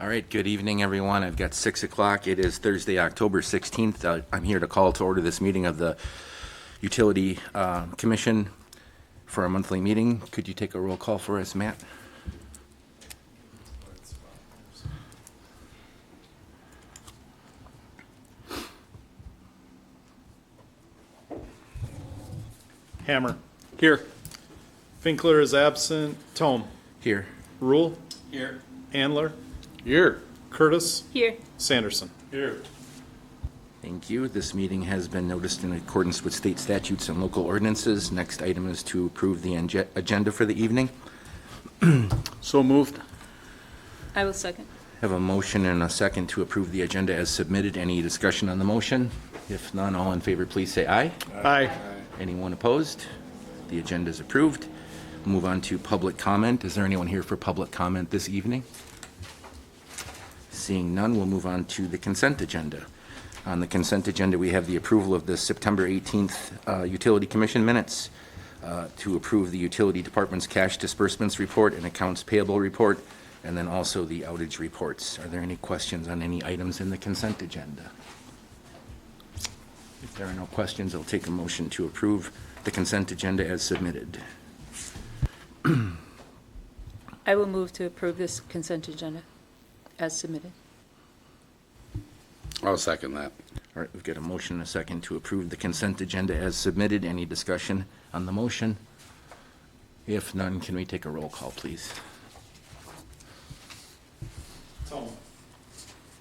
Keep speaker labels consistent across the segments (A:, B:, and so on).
A: All right, good evening, everyone. I've got 6 o'clock. It is Thursday, October 16th. I'm here to call to order this meeting of the Utility Commission for a monthly meeting. Could you take a roll call for us, Matt?
B: Hammer. Here. Finkler is absent. Tome.
A: Here.
B: Rule.
C: Here.
B: Andler.
C: Here.
B: Curtis.
D: Here.
B: Sanderson.
C: Here.
A: Thank you. This meeting has been noticed in accordance with state statutes and local ordinances. Next item is to approve the agenda for the evening.
C: So moved.
D: I will second.
A: Have a motion and a second to approve the agenda as submitted. Any discussion on the motion? If none, all in favor, please say aye.
B: Aye.
A: Anyone opposed? The agenda is approved. Move on to public comment. Is there anyone here for public comment this evening? Seeing none, we'll move on to the consent agenda. On the consent agenda, we have the approval of the September 18th Utility Commission minutes, to approve the Utility Department's cash disbursements report and accounts payable report, and then also the outage reports. Are there any questions on any items in the consent agenda? If there are no questions, I'll take a motion to approve the consent agenda as submitted.
D: I will move to approve this consent agenda as submitted.
C: I'll second that.
A: All right, we've got a motion and a second to approve the consent agenda as submitted. Any discussion on the motion? If none, can we take a roll call, please?
B: Tome.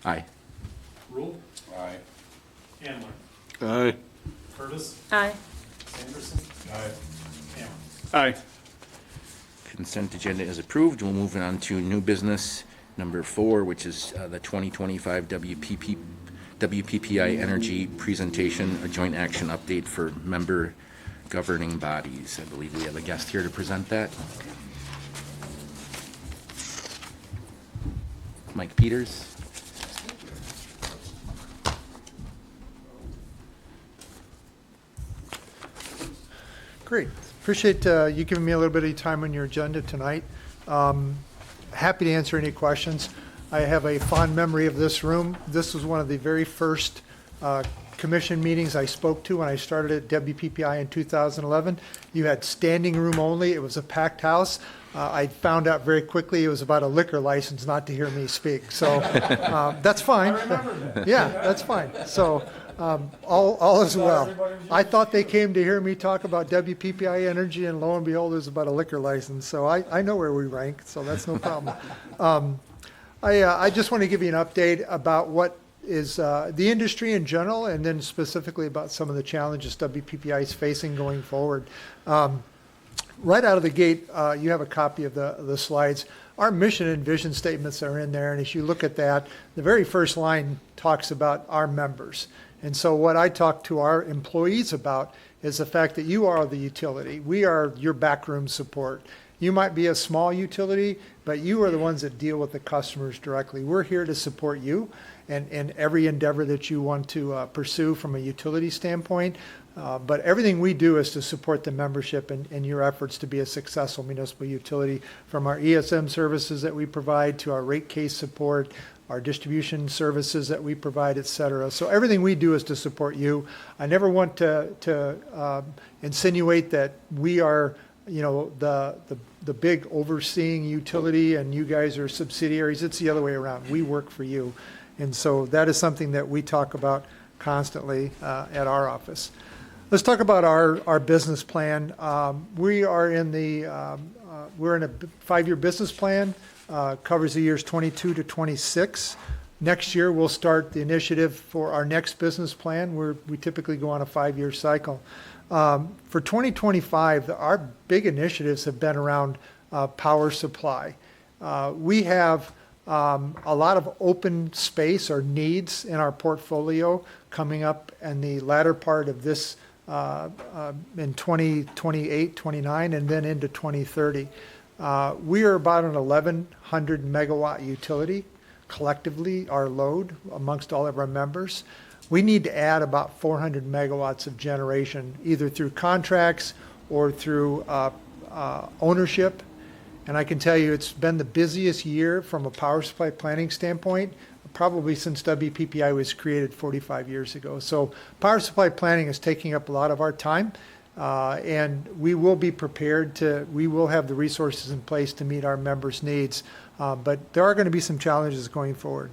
A: Aye.
B: Rule.
C: Aye.
B: Andler.
C: Aye.
B: Curtis.
D: Aye.
B: Sanderson.
C: Aye.
B: Hammer.
C: Aye.
A: Consent agenda is approved. We'll move on to new business number 4, which is the 2025 WPPI Energy Presentation, a joint action update for member governing bodies. I believe we have a guest here to present that. Mike Peters.
E: Great. Appreciate you giving me a little bit of time on your agenda tonight. Happy to answer any questions. I have a fond memory of this room. This was one of the very first commission meetings I spoke to when I started at WPPI in 2011. You had standing room only. It was a packed house. I found out very quickly it was about a liquor license not to hear me speak. So that's fine. I remember that. Yeah, that's fine. So all is well. I thought they came to hear me talk about WPPI Energy, and lo and behold, it was about a liquor license. So I know where we rank, so that's no problem. I just want to give you an update about what is the industry in general, and then specifically about some of the challenges WPPI is facing going forward. Right out of the gate, you have a copy of the slides. Our mission and vision statements are in there, and as you look at that, the very first line talks about our members. And so what I talk to our employees about is the fact that you are the utility. We are your backroom support. You might be a small utility, but you are the ones that deal with the customers directly. We're here to support you and every endeavor that you want to pursue from a utility standpoint. But everything we do is to support the membership and your efforts to be a successful municipal utility, from our ESM services that we provide to our rate case support, our distribution services that we provide, et cetera. So everything we do is to support you. I never want to insinuate that we are, the big overseeing utility and you guys are subsidiaries. It's the other way around. We work for you. And so that is something that we talk about constantly at our office. Let's talk about our business plan. We're in a 5-year business plan, covers the years 22 to 26. Next year, we'll start the initiative for our next business plan, where we typically go on a 5-year cycle. For 2025, our big initiatives have been around power supply. We have a lot of open space or needs in our portfolio coming up in the latter part of this in 2028, 29, and then into 2030. We are about an 1,100 megawatt utility, collectively our load amongst all of our members. we need to add about 400 megawatts of generation, either through contracts or through ownership. And I can tell you, it's been the busiest year from a power supply planning standpoint, probably since WPPI was created 45 years ago. So power supply planning is taking up a lot of our time, and we will be prepared we will have the resources in place to meet our members' needs, but there are going to be some challenges going forward.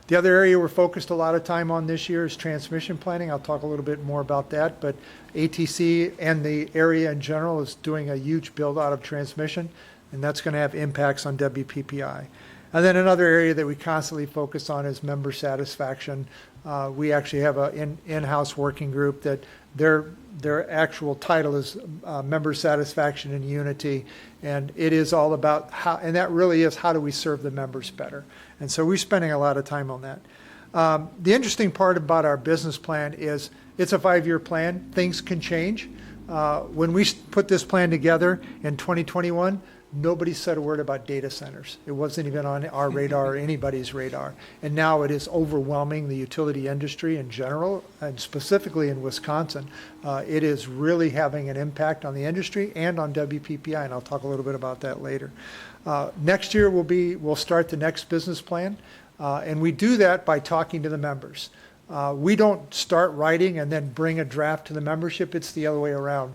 E: The other area we're focused a lot of time on this year is transmission planning. I'll talk a little bit more about that, but ATC and the area in general is doing a huge build out of transmission, and that's going to have impacts on WPPI. And then another area that we constantly focus on is member satisfaction. We actually have an in-house working group that their actual title is Member Satisfaction and Unity, and it is all about how, and that really is how do we serve the members better. And so we're spending a lot of time on that. The interesting part about our business plan is it's a 5-year plan. Things can change. When we put this plan together in 2021, nobody said a word about data centers. It wasn't even on our radar or anybody's radar. And now it is overwhelming the utility industry in general, and specifically in Wisconsin. It is really having an impact on the industry and on WPPI, and I'll talk a little bit about that later. Next year we'll start the next business plan, and we do that by talking to the members. We don't start writing and then bring a draft to the membership. It's the other way around.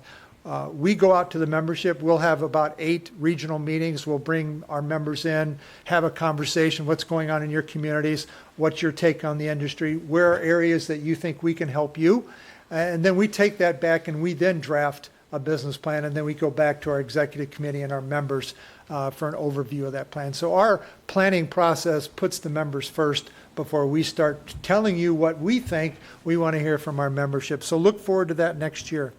E: We go out to the membership. We'll have about 8 regional meetings. We'll bring our members in, have a conversation. What's going on in your communities? What's your take on the industry? Where are areas that you think we can help you? And then we take that back and we then draft a business plan, and then we go back to our executive committee and our members for an overview of that plan. So our planning process puts the members first before we start telling you what we think we want to hear from our membership. So look forward to that next year.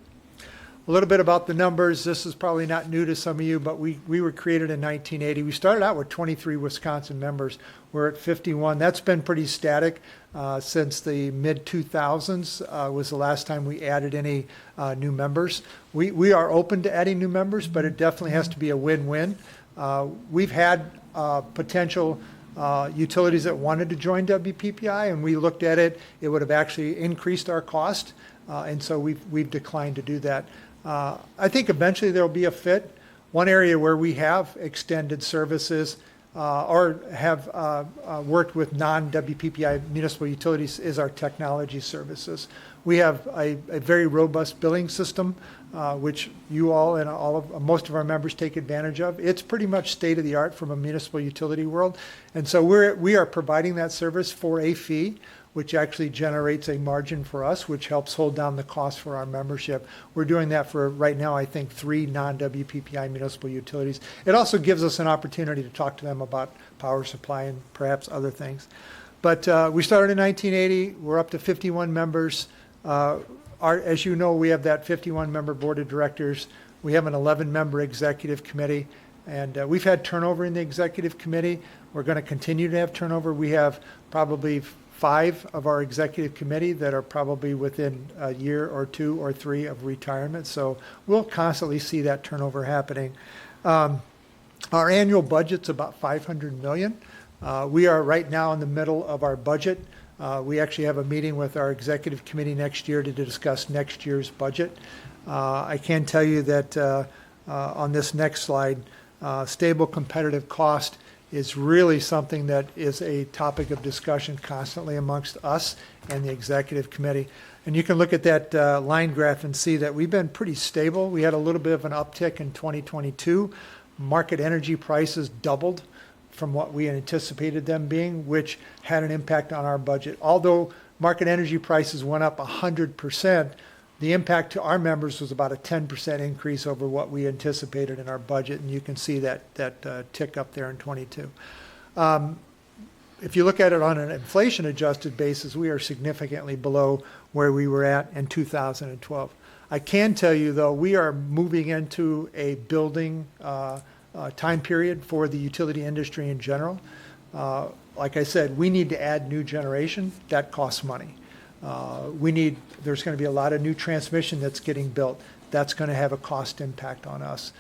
E: A little bit about the numbers. This is probably not new to some of you, but we were created in 1980. We started out with 23 Wisconsin members. We're at 51. That's been pretty static since the mid-2000s was the last time we added any new members. We are open to adding new members, but it definitely has to be a win-win. We've had potential utilities that wanted to join WPPI, and we looked at it. It would have actually increased our cost, and so we've declined to do that. I think eventually there'll be a fit. One area where we have extended services or have worked with non-WPPI municipal utilities is our technology services. We have a very robust billing system, which you all and most of our members take advantage of. It's pretty much state of the art from a municipal utility world. And so we are providing that service for a fee, which actually generates a margin for us, which helps hold down the cost for our membership. We're doing that for, right now, I think 3 non-WPPI municipal utilities. It also gives us an opportunity to talk to them about power supply and perhaps other things. But we started in 1980. We're up to 51 members. As you know, we have that 51-member board of directors. We have an 11-member executive committee. And we've had turnover in the executive committee. We're going to continue to have turnover. We have probably 5 of our executive committee that are probably within a year or 2 or 3 of retirement. So we'll constantly see that turnover happening. Our annual budget's about $500 million. We are right now in the middle of our budget. We actually have a meeting with our executive committee next year to discuss next year's budget. I can tell you that on this next slide, stable competitive cost is really something that is a topic of discussion constantly amongst us and the executive committee. And you can look at that line graph and see that we've been pretty stable. We had a little bit of an uptick in 2022. Market energy prices doubled from what we anticipated them being, which had an impact on our budget. Although market energy prices went up 100%, the impact to our members was about a 10% increase over what we anticipated in our budget, and you can see that tick up there in 22. If you look at it on an inflation-adjusted basis, we are significantly below where we were at in 2012. I can tell you, though, we are moving into a building time period for the utility industry in general. Like I said, we need to add new generation. That costs money. There's going to be a lot of new transmission that's getting built. That's going to have a cost impact on us.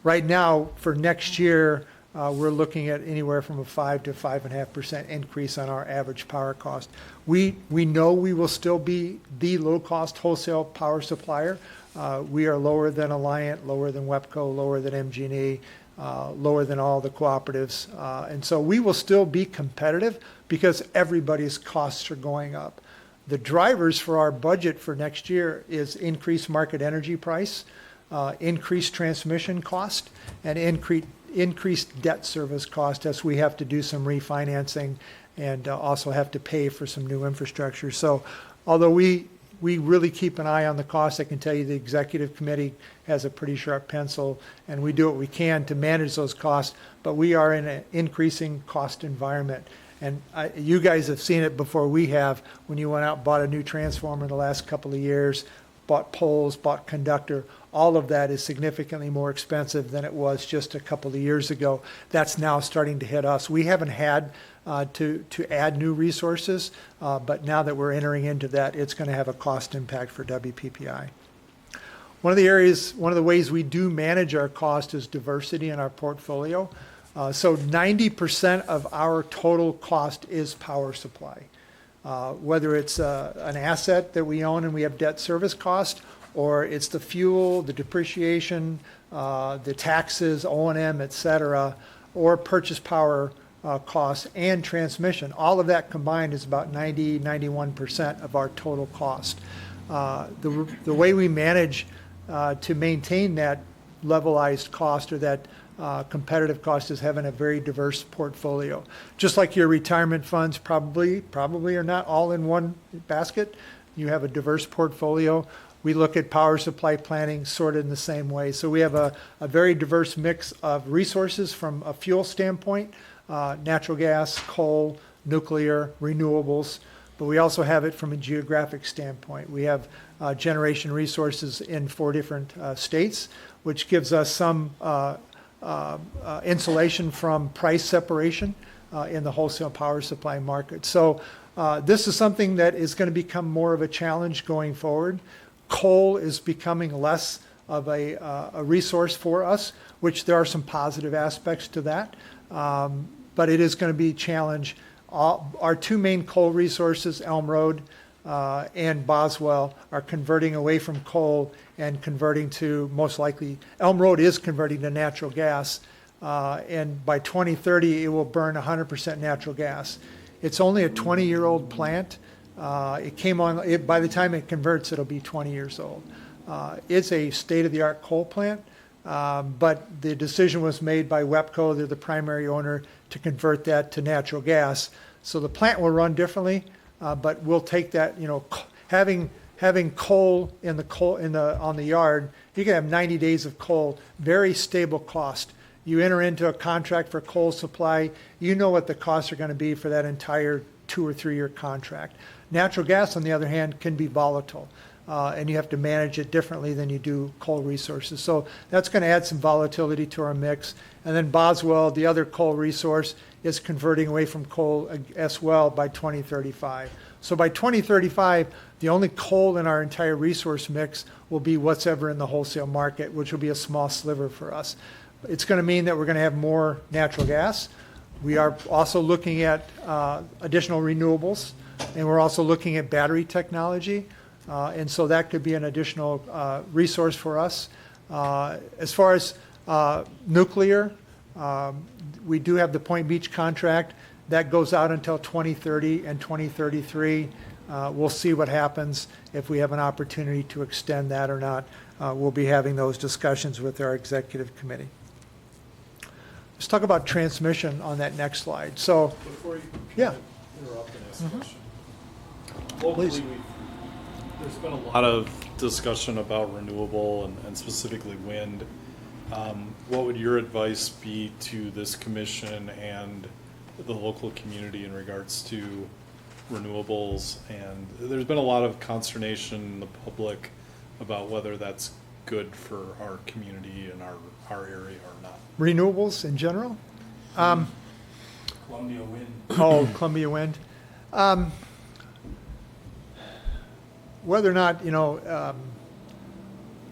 E: Right now, for next year, we're looking at anywhere from a 5 to 5.5% increase on our average power cost. We know we will still be the low-cost wholesale power supplier. We are lower than Alliant, lower than WEPCO, lower than MG&E, lower than all the cooperatives. And so we will still be competitive because everybody's costs are going up. The drivers for our budget for next year is increased market energy price, increased transmission cost, and increased debt service cost as we have to do some refinancing and also have to pay for some new infrastructure. So although we really keep an eye on the cost, I can tell you the executive committee has a pretty sharp pencil, and we do what we can to manage those costs, but we are in an increasing cost environment. And you guys have seen it before we have, when you went out and bought a new transformer in the last couple of years, bought poles, bought conductor. All of that is significantly more expensive than it was just a couple of years ago. That's now starting to hit us. We haven't had to add new resources, but now that we're entering into that, it's going to have a cost impact for WPPI. One of the ways we do manage our cost is diversity in our portfolio. So 90% of our total cost is power supply. Whether it's an asset that we own and we have debt service cost, or it's the fuel, the depreciation, the taxes, O&M, et cetera, or purchase power costs and transmission. All of that combined is about 91% of our total cost. The way we manage to maintain that levelized cost or that competitive cost is having a very diverse portfolio. Just like your retirement funds probably are not all in one basket. You have a diverse portfolio. We look at power supply planning sort of in the same way. So we have a very diverse mix of resources from a fuel standpoint, natural gas, coal, nuclear, renewables, but we also have it from a geographic standpoint. We have generation resources in 4 different states, which gives us some insulation from price separation in the wholesale power supply market. So this is something that is going to become more of a challenge going forward. Coal is becoming less of a resource for us, which there are some positive aspects to that, but it is going to be a challenge. Our 2 main coal resources, Elm Road and Boswell, are converting away from coal and converting to, most likely, Elm Road is converting to natural gas, and by 2030 it will burn 100% natural gas. It's only a 20-year-old plant. It came on, by the time it converts, it'll be 20 years old. It's a state-of-the-art coal plant, but the decision was made by WEPCO, they're the primary owner, to convert that to natural gas. So the plant will run differently, but we'll take that, having coal on the yard, you can have 90 days of coal, very stable cost. You enter into a contract for coal supply, you know what the costs are going to be for that entire 2 or 3 year contract. Natural gas, on the other hand, can be volatile, and you have to manage it differently than you do coal resources. So that's going to add some volatility to our mix. And then Boswell, the other coal resource, is converting away from coal as well by 2035. So by 2035, the only coal in our entire resource mix will be what's ever in the wholesale market, which will be a small sliver for us. It's going to mean that we're going to have more natural gas. We are also looking at additional renewables, and we're also looking at battery technology. And so that could be an additional resource for us. As far as nuclear, we do have the Point Beach contract. That goes out until 2030 and 2033. We'll see what happens if we have an opportunity to extend that or not. We'll be having those discussions with our executive committee. Let's talk about transmission on that next slide. So,
B: Before you
E: yeah.
B: interrupt and ask a question.
E: Please.
B: Locally, there's been a lot of discussion about renewable and specifically wind. What would your advice be to this commission and the local community in regards to renewables? And there's been a lot of consternation in the public about whether that's good for our community and our area or not.
E: Renewables in general?
B: Columbia Wind.
E: Oh, Columbia Wind. Whether or not,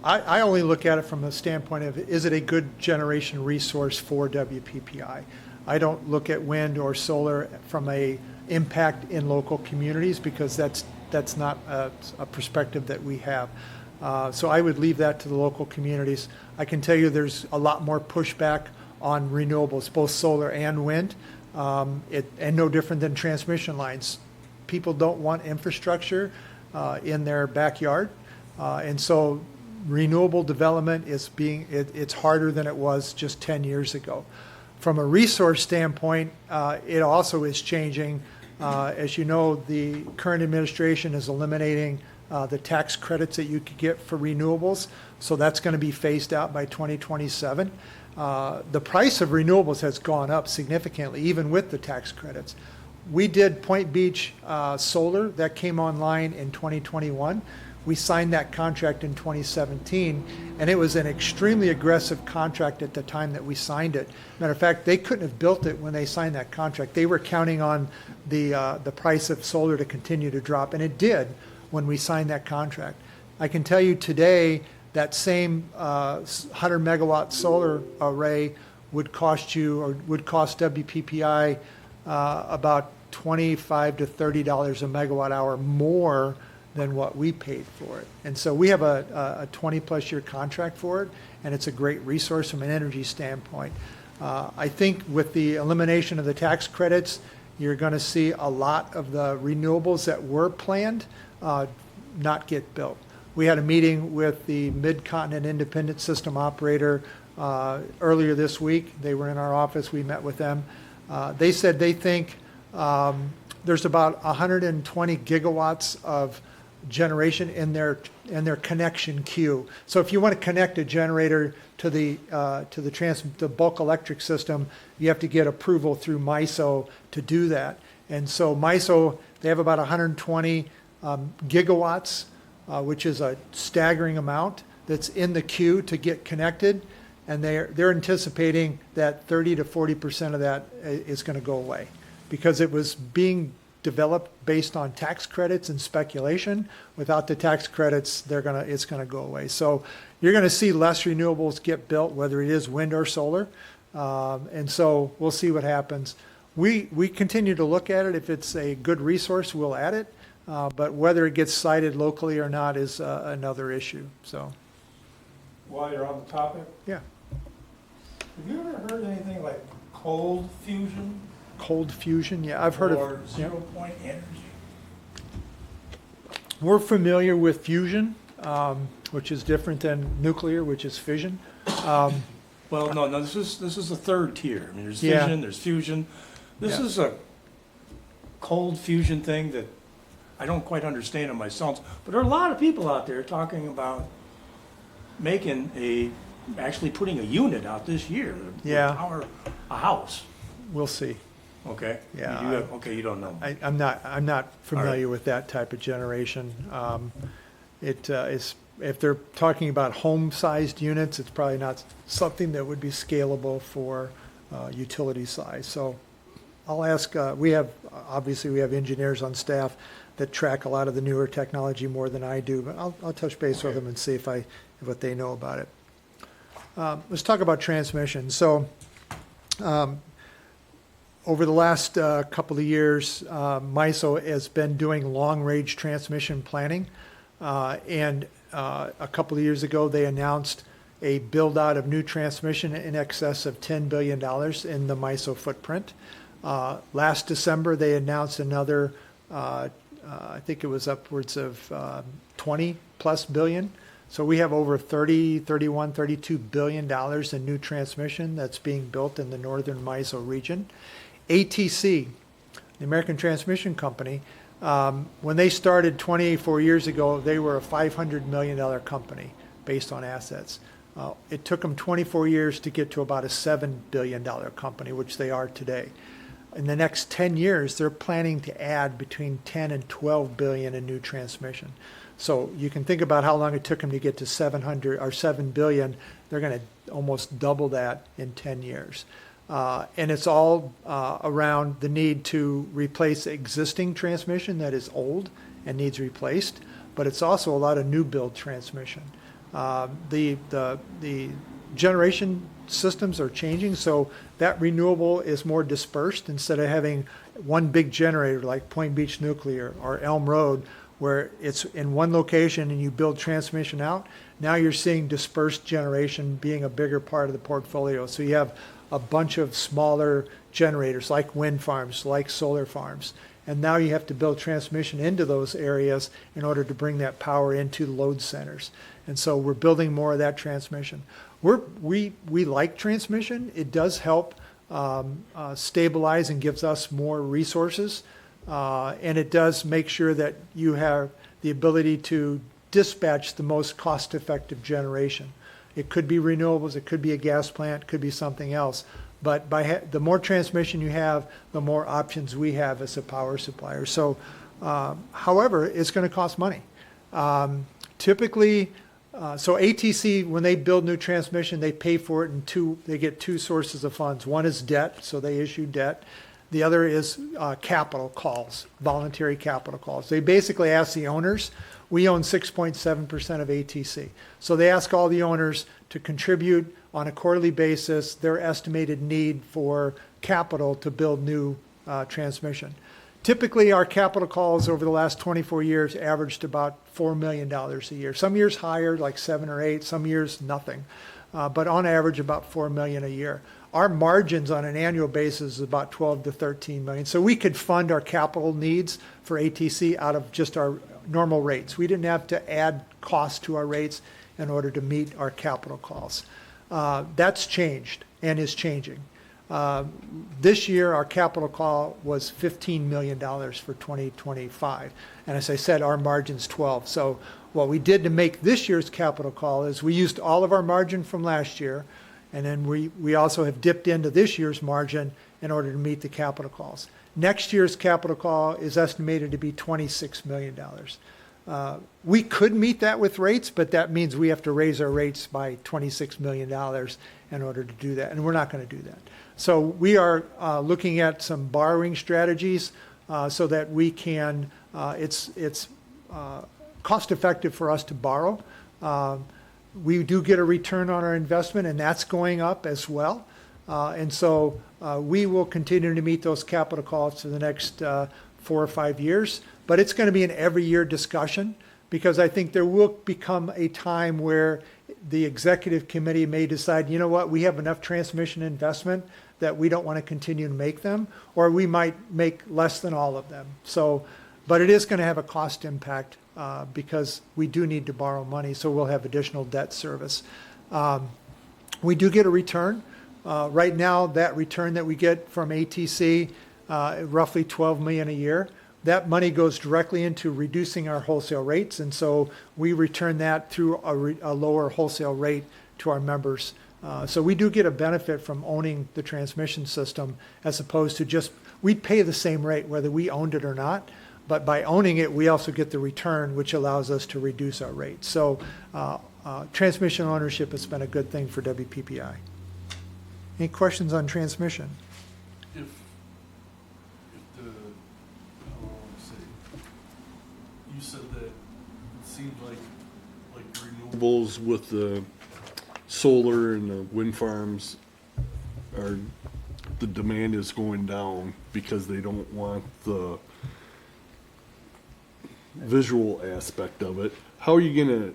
E: I only look at it from the standpoint of, is it a good generation resource for WPPI? I don't look at wind or solar from a impact in local communities, because that's not a perspective that we have. So I would leave that to the local communities. I can tell you there's a lot more pushback on renewables, both solar and wind, and no different than transmission lines. People don't want infrastructure in their backyard, and so renewable development it's harder than it was just 10 years ago. From a resource standpoint, it also is changing. As you know, the current administration is eliminating the tax credits that you could get for renewables, so that's going to be phased out by 2027. The price of renewables has gone up significantly, even with the tax credits. We did Point Beach Solar, that came online in 2021. We signed that contract in 2017, and it was an extremely aggressive contract at the time that we signed it. Matter of fact, they couldn't have built it when they signed that contract. They were counting on the price of solar to continue to drop, and it did when we signed that contract. I can tell you today that same 100 megawatt solar array would cost WPPI about $25 to $30 a megawatt hour more than what we paid for it. And so we have a 20-plus year contract for it, and it's a great resource from an energy standpoint. I think with the elimination of the tax credits, you're going to see a lot of the renewables that were planned not get built. We had a meeting with the Mid-Continent Independent System Operator earlier this week. They were in our office. We met with them. They said they think there's about 120 gigawatts of generation in their connection queue. So if you want to connect a generator to the bulk electric system, you have to get approval through MISO to do that. And so MISO, they have about 120 gigawatts, which is a staggering amount that's in the queue to get connected. And they're anticipating that 30 to 40% of that is going to go away, because it was being developed based on tax credits and speculation. Without the tax credits, it's going to go away. So you're going to see less renewables get built, whether it is wind or solar. And so we'll see what happens. We continue to look at it. If it's a good resource, we'll add it. But whether it gets sited locally or not is another issue. So,
F: While you're on the topic,
E: yeah.
F: have you ever heard anything like cold fusion?
E: Cold fusion, yeah, I've heard
F: or
E: of. Yeah.
F: zero point energy?
E: We're familiar with fusion, which is different than nuclear, which is fission.
F: Well, no, this is the third tier. I mean, there's
E: Yeah.
F: fission, there's fusion. This
E: Yeah.
F: is a cold fusion thing that I don't quite understand it myself. But there are a lot of people out there talking about actually putting a unit out this year. That would
E: Yeah.
F: power a house.
E: We'll see.
F: Okay.
E: Yeah,
F: You don't know.
E: I'm not familiar
F: right.
E: with that type of generation. It is, if they're talking about home-sized units, it's probably not something that would be scalable for utility size. So I'll ask, we have engineers on staff that track a lot of the newer technology more than I do, but I'll touch base with them and see what they know about it. Let's talk about transmission. So over the last couple of years, MISO has been doing long-range transmission planning. And a couple of years ago, they announced a build-out of new transmission in excess of $10 billion in the MISO footprint. Last December, they announced another, I think it was upwards of 20-plus billion. So we have over $32 billion in new transmission that's being built in the northern MISO region. ATC, the American Transmission Company, when they started 24 years ago, they were a $500 million company based on assets. It took them 24 years to get to about a $7 billion company, which they are today. In the next 10 years, they're planning to add between 10 and 12 billion in new transmission. So you can think about how long it took them to get to 7 billion. They're going to almost double that in 10 years. And it's all around the need to replace existing transmission that is old and needs replaced, but it's also a lot of new build transmission. The generation systems are changing, so that renewable is more dispersed instead of having one big generator like Point Beach Nuclear or Elm Road, where it's in one location and you build transmission out. Now you're seeing dispersed generation being a bigger part of the portfolio. So you have a bunch of smaller generators like wind farms, like solar farms. And now you have to build transmission into those areas in order to bring that power into the load centers. And so we're building more of that transmission. We like transmission. It does help stabilize and gives us more resources. And it does make sure that you have the ability to dispatch the most cost-effective generation. It could be renewables, it could be a gas plant, it could be something else. But the more transmission you have, the more options we have as a power supplier. So, however, it's going to cost money. Typically, so ATC, when they build new transmission, they pay for it they get two sources of funds. One is debt, so they issue debt. The other is capital calls, voluntary capital calls. They basically ask the owners. We own 6.7% of ATC. So they ask all the owners to contribute on a quarterly basis their estimated need for capital to build new transmission. Typically, our capital calls over the last 24 years averaged about $4 million a year. Some years higher, like 7 or 8, some years nothing. But on average, about $4 million a year. Our margins on an annual basis is about 12 to 13 million. So we could fund our capital needs for ATC out of just our normal rates. We didn't have to add cost to our rates in order to meet our capital calls. That's changed and is changing. This year, our capital call was $15 million for 2025. And as I said, our margin's 12. So what we did to make this year's capital call is we used all of our margin from last year, and then we also have dipped into this year's margin in order to meet the capital calls. Next year's capital call is estimated to be $26 million. We could meet that with rates, but that means we have to raise our rates by $26 million in order to do that, and we're not going to do that. So we are looking at some borrowing strategies so that we can, it's cost effective for us to borrow. We do get a return on our investment, and that's going up as well. And so we will continue to meet those capital calls for the next 4 or 5 years. But it's going to be an every year discussion, because I think there will become a time where the executive committee may decide, you know what, we have enough transmission investment that we don't want to continue to make them, or we might make less than all of them. So, but it is going to have a cost impact because we do need to borrow money, so we'll have additional debt service. We do get a return. Right now, that return that we get from ATC, roughly $12 million a year, that money goes directly into reducing our wholesale rates, and so we return that through a lower wholesale rate to our members. So we do get a benefit from owning the transmission system, as opposed to just, we'd pay the same rate whether we owned it or not, but by owning it, we also get the return, which allows us to reduce our rates. So transmission ownership has been a good thing for WPPI. Any questions on transmission?
G: If the, let's see, you said that it seemed like
C: Renewables with the solar and the wind farms are, the demand is going down because they don't want the visual aspect of it. How are you gonna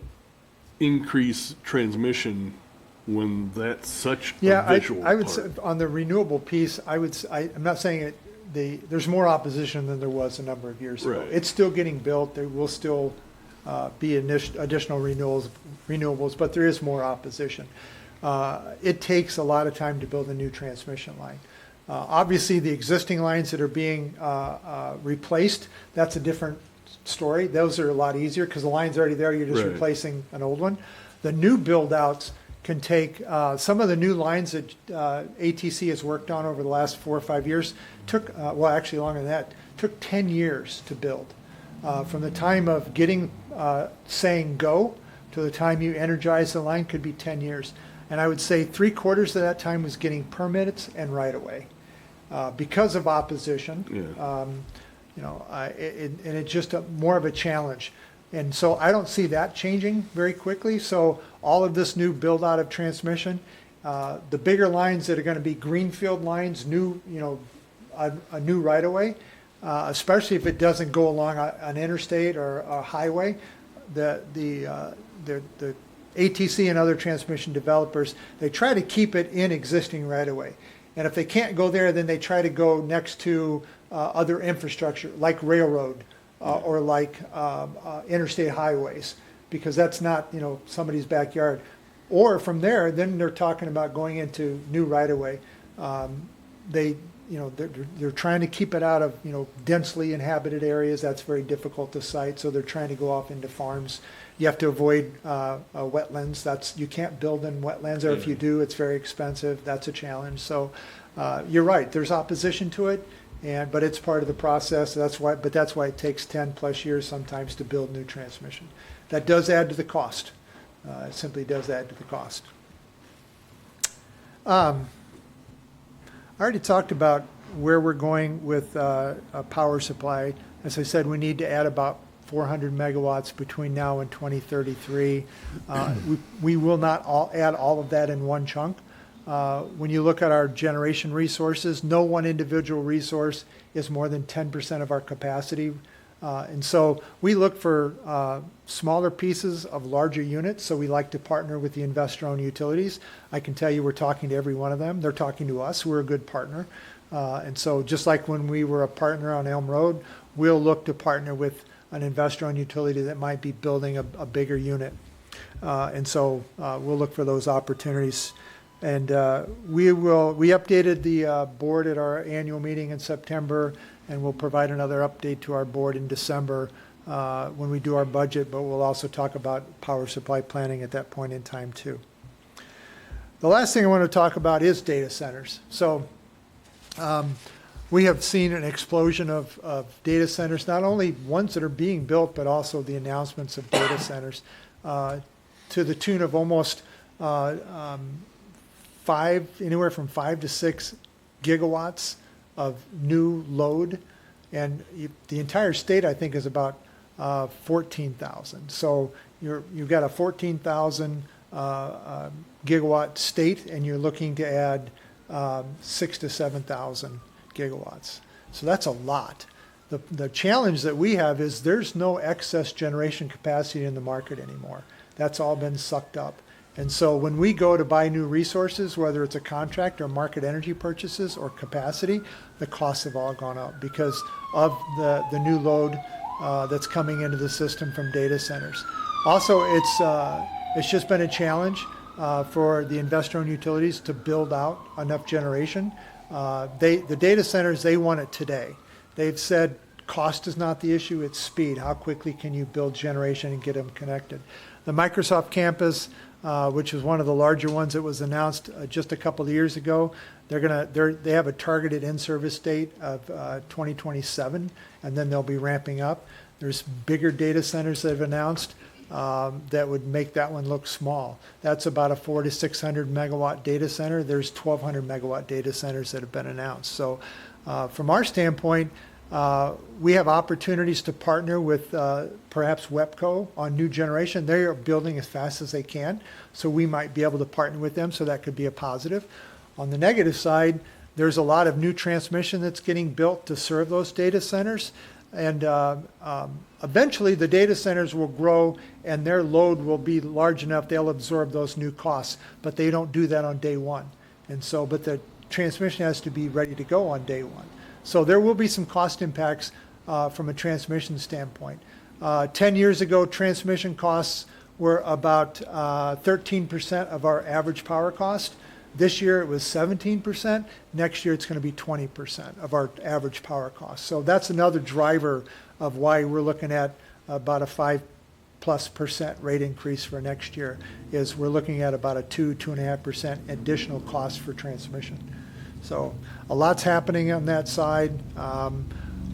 C: increase transmission when that's such a visual
E: I would
C: part?
E: say on the renewable piece, I'm not saying there's more opposition than there was a number of years ago.
C: Right.
E: It's still getting built. There will still be additional renewables, but there is more opposition. It takes a lot of time to build a new transmission line. Obviously, the existing lines that are being replaced, that's a different story. Those are a lot easier because the line's already there. You're just
C: Right.
E: replacing an old one. The new build-outs can take, some of the new lines that ATC has worked on over the last 4 or 5 years took, well, actually longer than that, took 10 years to build. From the time of getting, saying go to the time you energize the line could be 10 years. And I would say 3/4 of that time was getting permits and right-of-way because of opposition.
C: Yeah.
E: And it's just more of a challenge. And so I don't see that changing very quickly. So all of this new build out of transmission, the bigger lines that are going to be greenfield lines, new, a new right of way, especially if it doesn't go along an interstate or a highway, the ATC and other transmission developers, they try to keep it in existing right of way. And if they can't go there, then they try to go next to other infrastructure like railroad or like interstate highways, because that's not, somebody's backyard. Or from there, then they're talking about going into new right of way. They're trying to keep it out of, densely inhabited areas. That's very difficult to site. So they're trying to go off into farms. You have to avoid wetlands. You can't build in wetlands, or if you do, it's very expensive. That's a challenge. So you're right. There's opposition to it, but it's part of the process. That's why it takes 10 plus years sometimes to build new transmission. That does add to the cost. It simply does add to the cost. I already talked about where we're going with a power supply. As I said, we need to add about 400 megawatts between now and 2033. We will not add all of that in one chunk. When you look at our generation resources, no one individual resource is more than 10% of our capacity. And so we look for smaller pieces of larger units. So we like to partner with the investor-owned utilities. I can tell you we're talking to every one of them. They're talking to us. We're a good partner. And so just like when we were a partner on Elm Road, we'll look to partner with an investor-owned utility that might be building a bigger unit. And so we'll look for those opportunities. And we updated the board at our annual meeting in September, and we'll provide another update to our board in December when we do our budget, but we'll also talk about power supply planning at that point in time too. The last thing I want to talk about is data centers. So we have seen an explosion of data centers, not only ones that are being built, but also the announcements of data centers to the tune of almost anywhere from 5 to 6 gigawatts of new load. And the entire state, I think, is about 14,000. So you've got a 14,000 gigawatt state, and you're looking to add 6,000 to 7,000 gigawatts. So that's a lot. The challenge that we have is there's no excess generation capacity in the market anymore. That's all been sucked up. And so when we go to buy new resources, whether it's a contract or market energy purchases or capacity, the costs have all gone up because of the new load that's coming into the system from data centers. Also, it's just been a challenge for the investor-owned utilities to build out enough generation. The data centers, they want it today. They've said cost is not the issue, it's speed. How quickly can you build generation and get them connected? The Microsoft campus, which is one of the larger ones that was announced just a couple of years ago, they have a targeted in-service date of 2027, and then they'll be ramping up. There's bigger data centers that have announced that would make that one look small. That's about a 400 to 600 megawatt data center. There's 1,200 megawatt data centers that have been announced. So from our standpoint, we have opportunities to partner with perhaps WEPCO on new generation. They are building as fast as they can, so we might be able to partner with them, so that could be a positive. On the negative side, there's a lot of new transmission that's getting built to serve those data centers, and eventually the data centers will grow and their load will be large enough they'll absorb those new costs, but they don't do that on day one. And so, but the transmission has to be ready to go on day one. So there will be some cost impacts from a transmission standpoint. 10 years ago, transmission costs were about 13% of our average power cost. This year it was 17%. Next year it's going to be 20% of our average power cost. So that's another driver of why we're looking at about a 5+% rate increase for next year, is we're looking at about a 2.5% additional cost for transmission. So a lot's happening on that side.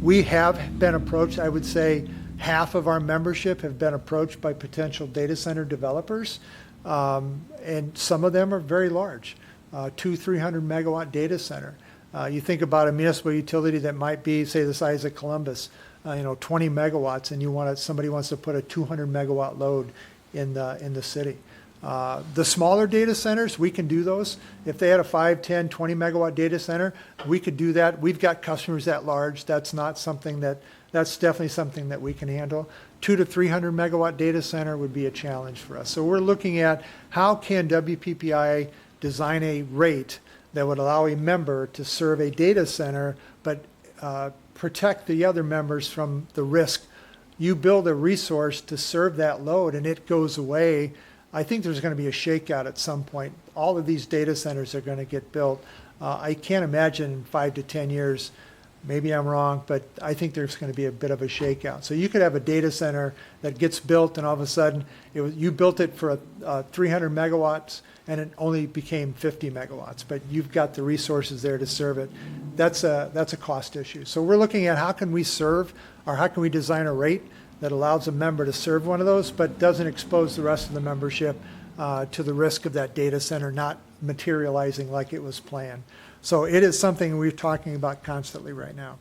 E: We have been approached. I would say half of our membership have been approached by potential data center developers, and some of them are very large, 200-300 megawatt data center. You think about a municipal utility that might be, say, the size of Columbus, 20 megawatts, and somebody wants to put a 200 megawatt load in the city. The smaller data centers, we can do those. If they had a 5, 10, 20 megawatt data center, we could do that. We've got customers that large. That's definitely something that we can handle. 200 to 300 megawatt data center would be a challenge for us. So we're looking at how can WPPI design a rate that would allow a member to serve a data center, but protect the other members from the risk. You build a resource to serve that load and it goes away. I think there's going to be a shakeout at some point. All of these data centers are going to get built. I can't imagine in 5 to 10 years, maybe I'm wrong, but I think there's going to be a bit of a shakeout. So you could have a data center that gets built and all of a sudden you built it for 300 megawatts and it only became 50 megawatts, but you've got the resources there to serve it. That's a cost issue. So we're looking at how can we serve, or how can we design a rate that allows a member to serve one of those, but doesn't expose the rest of the membership to the risk of that data center not materializing like it was planned. So it is something we're talking about constantly right now.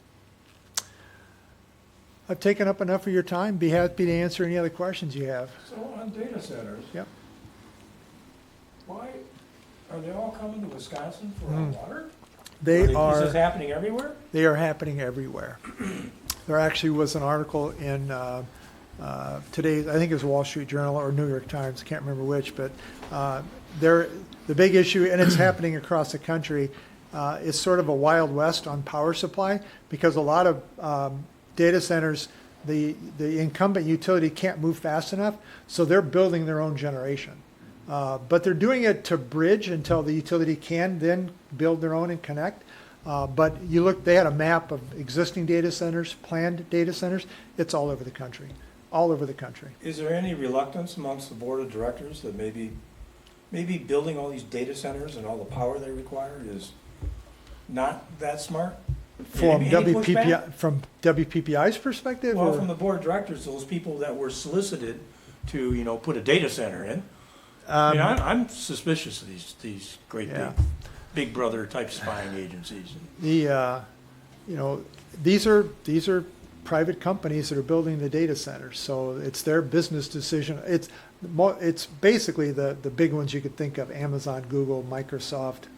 E: I've taken up enough of your time. Be happy to answer any other questions you have.
F: So on data centers,
E: Yep.
F: why, are they all coming to Wisconsin for our water?
E: They
F: Is this
E: are.
F: happening everywhere?
E: They are happening everywhere. There actually was an article in today's, I think it was Wall Street Journal or New York Times, I can't remember which, but the big issue, and it's happening across the country, is sort of a Wild West on power supply, because a lot of data centers, the incumbent utility can't move fast enough, so they're building their own generation. But they're doing it to bridge until the utility can then build their own and connect. But you look, they had a map of existing data centers, planned data centers. It's all over the country, all over the country.
F: Is there any reluctance amongst the board of directors that maybe building all these data centers and all the power they require is not that smart?
E: From
F: Any pushback?
E: from WPPI's perspective?
F: Well,
E: or-
F: from the board of directors, those people that were solicited to, put a data center in. I'm suspicious of these great
E: Yeah.
F: big brother type spying agencies.
E: These are private companies that are building the data centers, so it's their business decision. It's basically the big ones you could think of: Amazon, Google, Microsoft,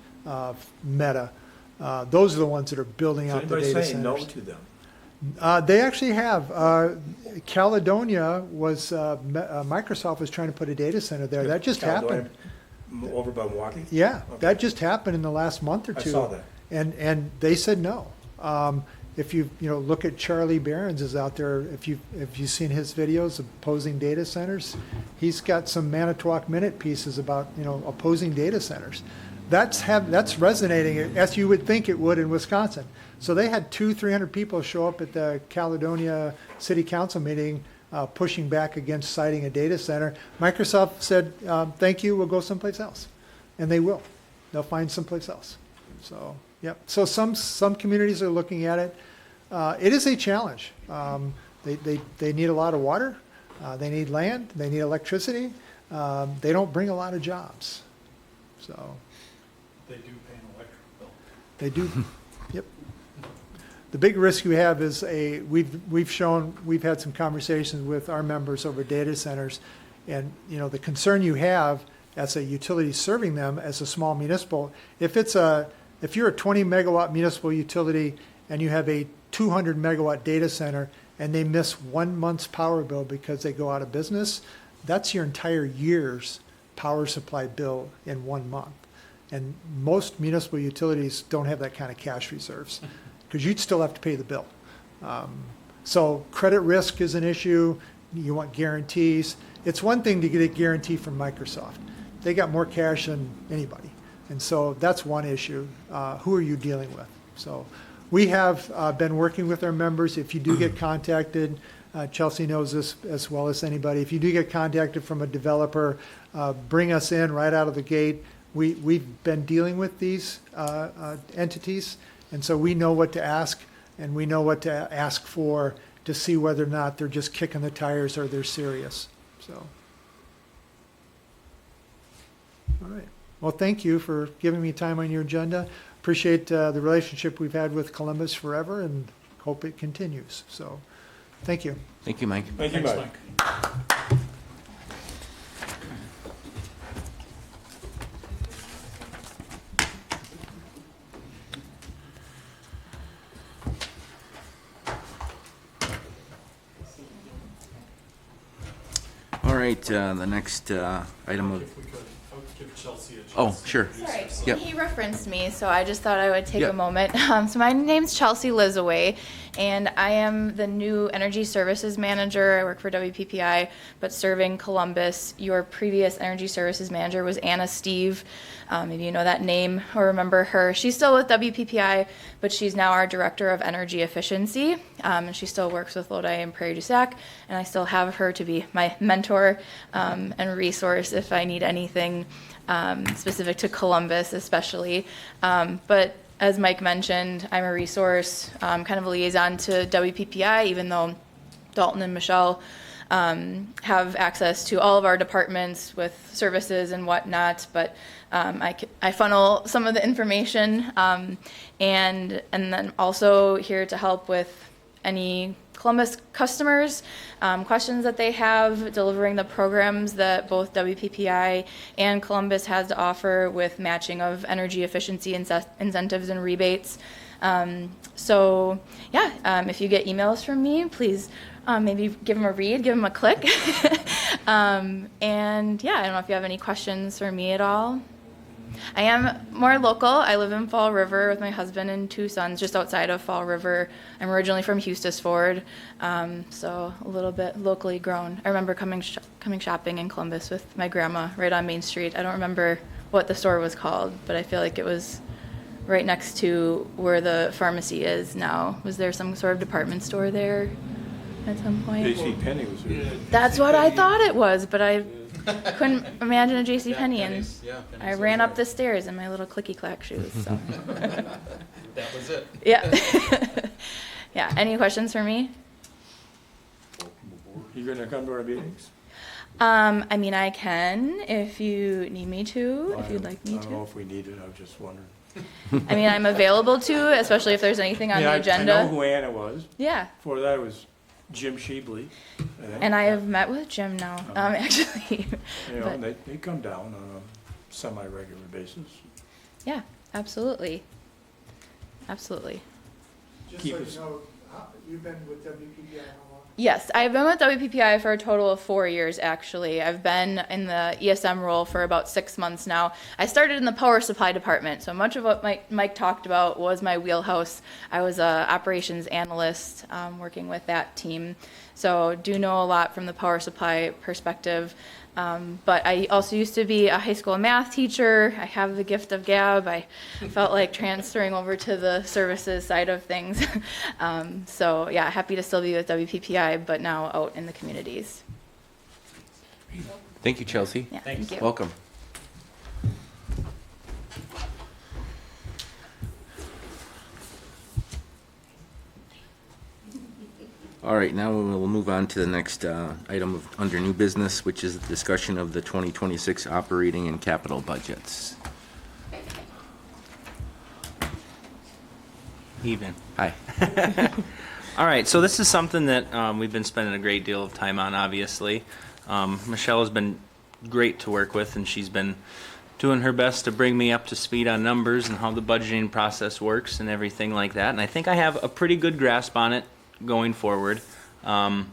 E: Meta. Those are the ones that are building
F: Is
E: out the
F: anybody
E: data
F: saying no
E: centers.
F: to them?
E: They actually have. Caledonia was Microsoft was trying to put a data center there. That just happened.
F: Over by Milwaukee?
E: Yeah,
F: Okay.
E: that just happened in the last month or
F: I
E: two.
F: saw that.
E: And they said no. If you look at Charlie Behrens is out there, if you've seen his videos opposing data centers, he's got some Manitowoc Minute pieces about opposing data centers. That's resonating as you would think it would in Wisconsin. So they had 200-300 people show up at the Caledonia City Council meeting pushing back against citing a data center. Microsoft said, thank you, we'll go someplace else. And they will. They'll find someplace else. So, yep. So some communities are looking at it. It is a challenge. They need a lot of water. They need land. They need electricity. They don't bring a lot of jobs. So
B: They do pay an electric bill.
E: they do. Yep. The big risk we have is we've had some conversations with our members over data centers, and the concern you have as a utility serving them as a small municipal, if you're a 20 megawatt municipal utility and you have a 200 megawatt data center and they miss 1 month's power bill because they go out of business, that's your entire year's power supply bill in 1 month. And most municipal utilities don't have that kind of cash reserves because you'd still have to pay the bill. So credit risk is an issue. You want guarantees. It's one thing to get a guarantee from Microsoft. They got more cash than anybody. And so that's one issue. Who are you dealing with? So we have been working with our members. If you do get contacted, Chelsea knows this as well as anybody. If you do get contacted from a developer, bring us in right out of the gate. We've been dealing with these entities, and so we know what to ask, and we know what to ask for to see whether or not they're just kicking the tires or they're serious. So, all right. Well, thank you for giving me time on your agenda. appreciate the relationship we've had with Columbus forever and hope it continues. So, thank you.
A: Thank you, Mike.
F: Thank you,
B: Thanks,
F: Mike.
B: Mike.
A: All right, the next item of,
B: If we could, I would give Chelsea a chance.
A: oh,
B: to
A: sure.
B: introduce
H: Sorry,
B: herself.
A: Yep.
H: he referenced me, so I just thought I would take
A: Yep.
H: a moment. So my name's Chelsea Lizaway, and I am the new Energy Services Manager. I work for WPPI, but serving Columbus. Your previous Energy Services Manager was Anna Steve. Maybe you know that name or remember her. She's still with WPPI, but she's now our Director of Energy Efficiency, and she still works with Lodi and Prairie du Sac, and I still have her to be my mentor and resource if I need anything specific to Columbus especially. But as Mike mentioned, I'm a resource, kind of a liaison to WPPI, even though Dalton and Michelle have access to all of our departments with services and whatnot, but I funnel some of the information, and then also here to help with any Columbus customers, questions that they have, delivering the programs that both WPPI and Columbus has to offer with matching of energy efficiency incentives and rebates. So yeah, if you get emails from me, please maybe give them a read, give them a click. And yeah, I don't know if you have any questions for me at all. I am more local. I live in Fall River with my husband and 2 sons, just outside of Fall River. I'm originally from Eustis Ford, so a little bit locally grown. I remember coming shopping in Columbus with my grandma right on Main Street. I don't remember what the store was called, but I feel like it was right next to where the pharmacy is now. Was there some sort of department store there at some point?
F: J.C. Penney was here.
H: That's what I thought it was, but I couldn't imagine a J.C. Penney, and I ran up the stairs in my little clicky-clack shoes, so.
I: That was it.
H: Yeah. Yeah, any questions for me?
F: You gonna come to our meetings?
H: I mean, I can if you need me to, if you'd like me
F: I don't know
H: to.
F: if we need it, I was just wondering.
H: I mean, I'm available to, especially if there's anything on
F: Yeah,
H: the
F: I know
H: agenda.
F: who Anna was.
H: Yeah,
F: Before that was Jim Sheebley.
H: and I have met with Jim now, actually.
F: You know,
H: but-
F: they come down on a semi-regular basis.
H: Yeah, absolutely. Absolutely.
E: Just
F: Keep
E: so
F: us-
E: you know, you've been with WPPI how long?
H: Yes, I've been with WPPI for a total of 4 years, actually. I've been in the ESM role for about 6 months now. I started in the power supply department, so much of what Mike talked about was my wheelhouse. I was a operations analyst working with that team, so do know a lot from the power supply perspective. But I also used to be a high school math teacher. I have the gift of gab. I felt like transferring over to the services side of things. So yeah, happy to still be with WPPI, but now out in the communities.
A: Thank you, Chelsea.
H: Yeah, thank you.
A: Welcome. All right, now we will move on to the next item under new business, which is the discussion of the 2026 operating and capital budgets.
I: Evening.
A: Hi.
I: All right, so this is something that we've been spending a great deal of time on, obviously. Michelle has been great to work with, and she's been doing her best to bring me up to speed on numbers and how the budgeting process works and everything like that. And I think I have a pretty good grasp on it going forward. I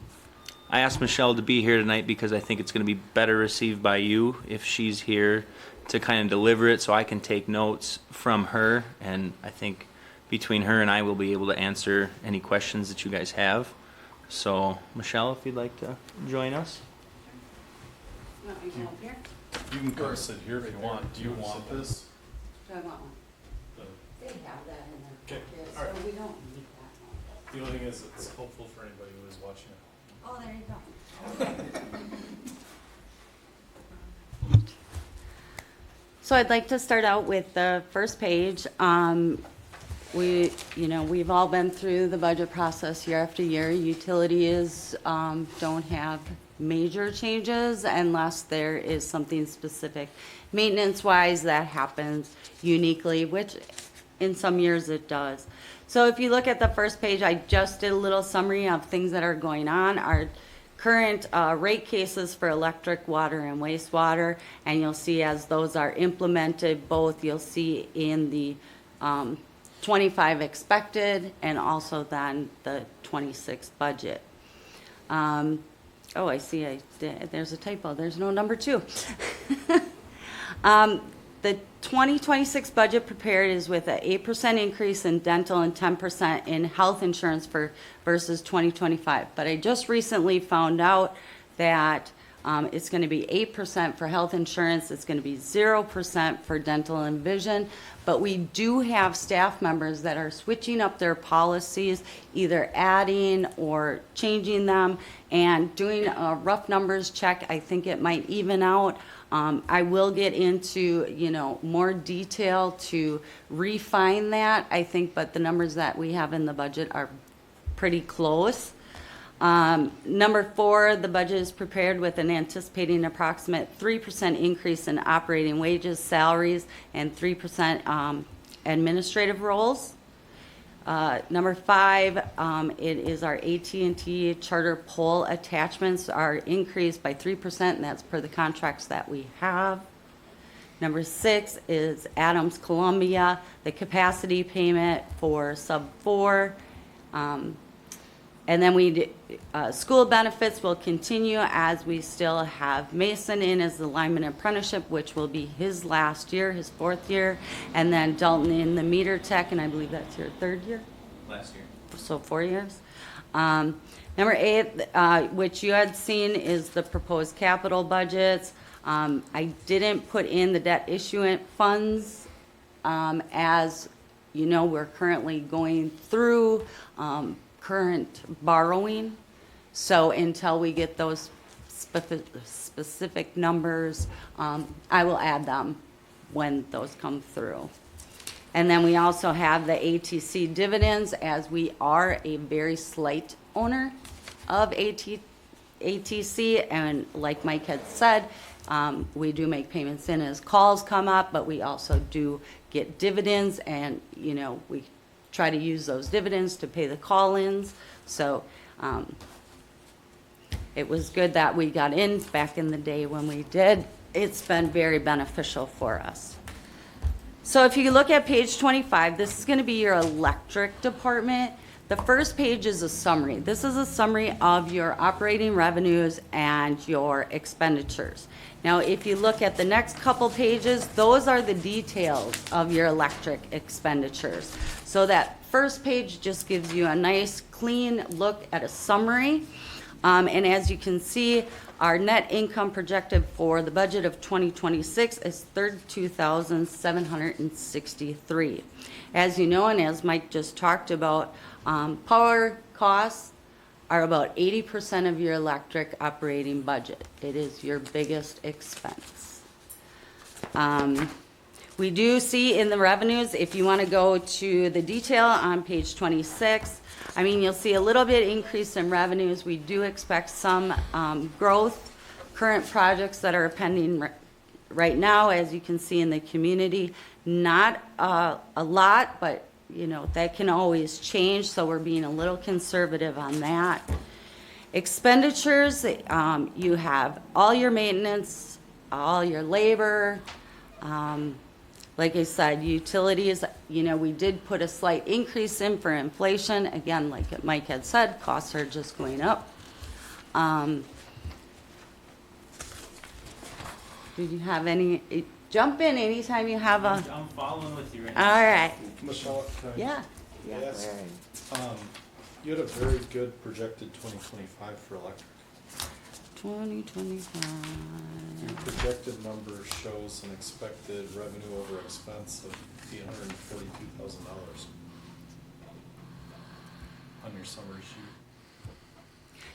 I: asked Michelle to be here tonight because I think it's going to be better received by you if she's here to kind of deliver it so I can take notes from her, and I think between her and I will be able to answer any questions that you guys have. So, Michelle, if you'd like to join us.
B: You can come sit here if you want. Do you want this?
J: Do I want one?
B: The-
J: They have that in their
B: Okay,
J: packets,
B: all right.
J: so we don't need that
B: The only thing is, it's helpful for anybody who is watching at home.
J: one. Oh, there you go. So I'd like to start out with the first page. We've all been through the budget process year after year. Utilities don't have major changes unless there is something specific maintenance-wise that happens uniquely, which in some years it does. So if you look at the first page, I just did a little summary of things that are going on. Our current rate cases for electric, water, and wastewater, and you'll see as those are implemented, both you'll see in the 25 expected and also then the 26 budget. Oh, I see, there's a typo, there's no number 2. The 2026 budget prepared is with an 8% increase in dental and 10% in health insurance versus 2025. But I just recently found out that it's going to be 8% for health insurance, it's going to be 0% for dental and vision. But we do have staff members that are switching up their policies, either adding or changing them, and doing a rough numbers check. I think it might even out. I will get into, more detail to refine that, I think, but the numbers that we have in the budget are pretty close. Number 4, the budget is prepared with an anticipating approximate 3% increase in operating wages, salaries, and 3% administrative roles. Number 5, it is our AT&T charter pole attachments are increased by 3%, and that's per the contracts that we have. Number 6 is Adams Columbia, the capacity payment for sub 4. And then school benefits will continue as we still have Mason in as the lineman apprenticeship, which will be his last year, his 4th year, and then Dalton in the meter tech, and I believe that's your 3rd year?
I: Last year.
J: So 4 years. Number 8, which you had seen, is the proposed capital budgets. I didn't put in the debt issuance funds as you know, we're currently going through current borrowing. So until we get those specific numbers, I will add them when those come through. And then we also have the ATC dividends, as we are a very slight owner of ATC. And like Mike had said, we do make payments in as calls come up, but we also do get dividends, and you know, we try to use those dividends to pay the call-ins. So it was good that we got in back in the day when we did. It's been very beneficial for us. So if you look at page 25, this is going to be your electric department. The first page is a summary. This is a summary of your operating revenues and your expenditures. Now, if you look at the next couple pages, those are the details of your electric expenditures. So that first page just gives you a nice, clean look at a summary. And as you can see, our net income projected for the budget of 2026 is $32,763. As you know, and as Mike just talked about, power costs are about 80% of your electric operating budget. It is your biggest expense. We do see in the revenues, if you want to go to the detail on page 26, I mean, you'll see a little bit increase in revenues. We do expect some growth. Current projects that are pending right now, as you can see in the community, not a lot, but you know, that can always change, so we're being a little conservative on that. Expenditures, you have all your maintenance, all your labor, like I said, utilities, you know, we did put a slight increase in for inflation. Again, like Mike had said, costs are just going up. Did you have any, jump in anytime you have a,
I: I'm following with you right
J: all right,
B: Michelle, can I-
J: yeah.
B: Yes. You had a very good projected 2025 for electric.
J: 2025.
B: Your projected number shows an expected revenue over expense of $842,000 on your summary sheet.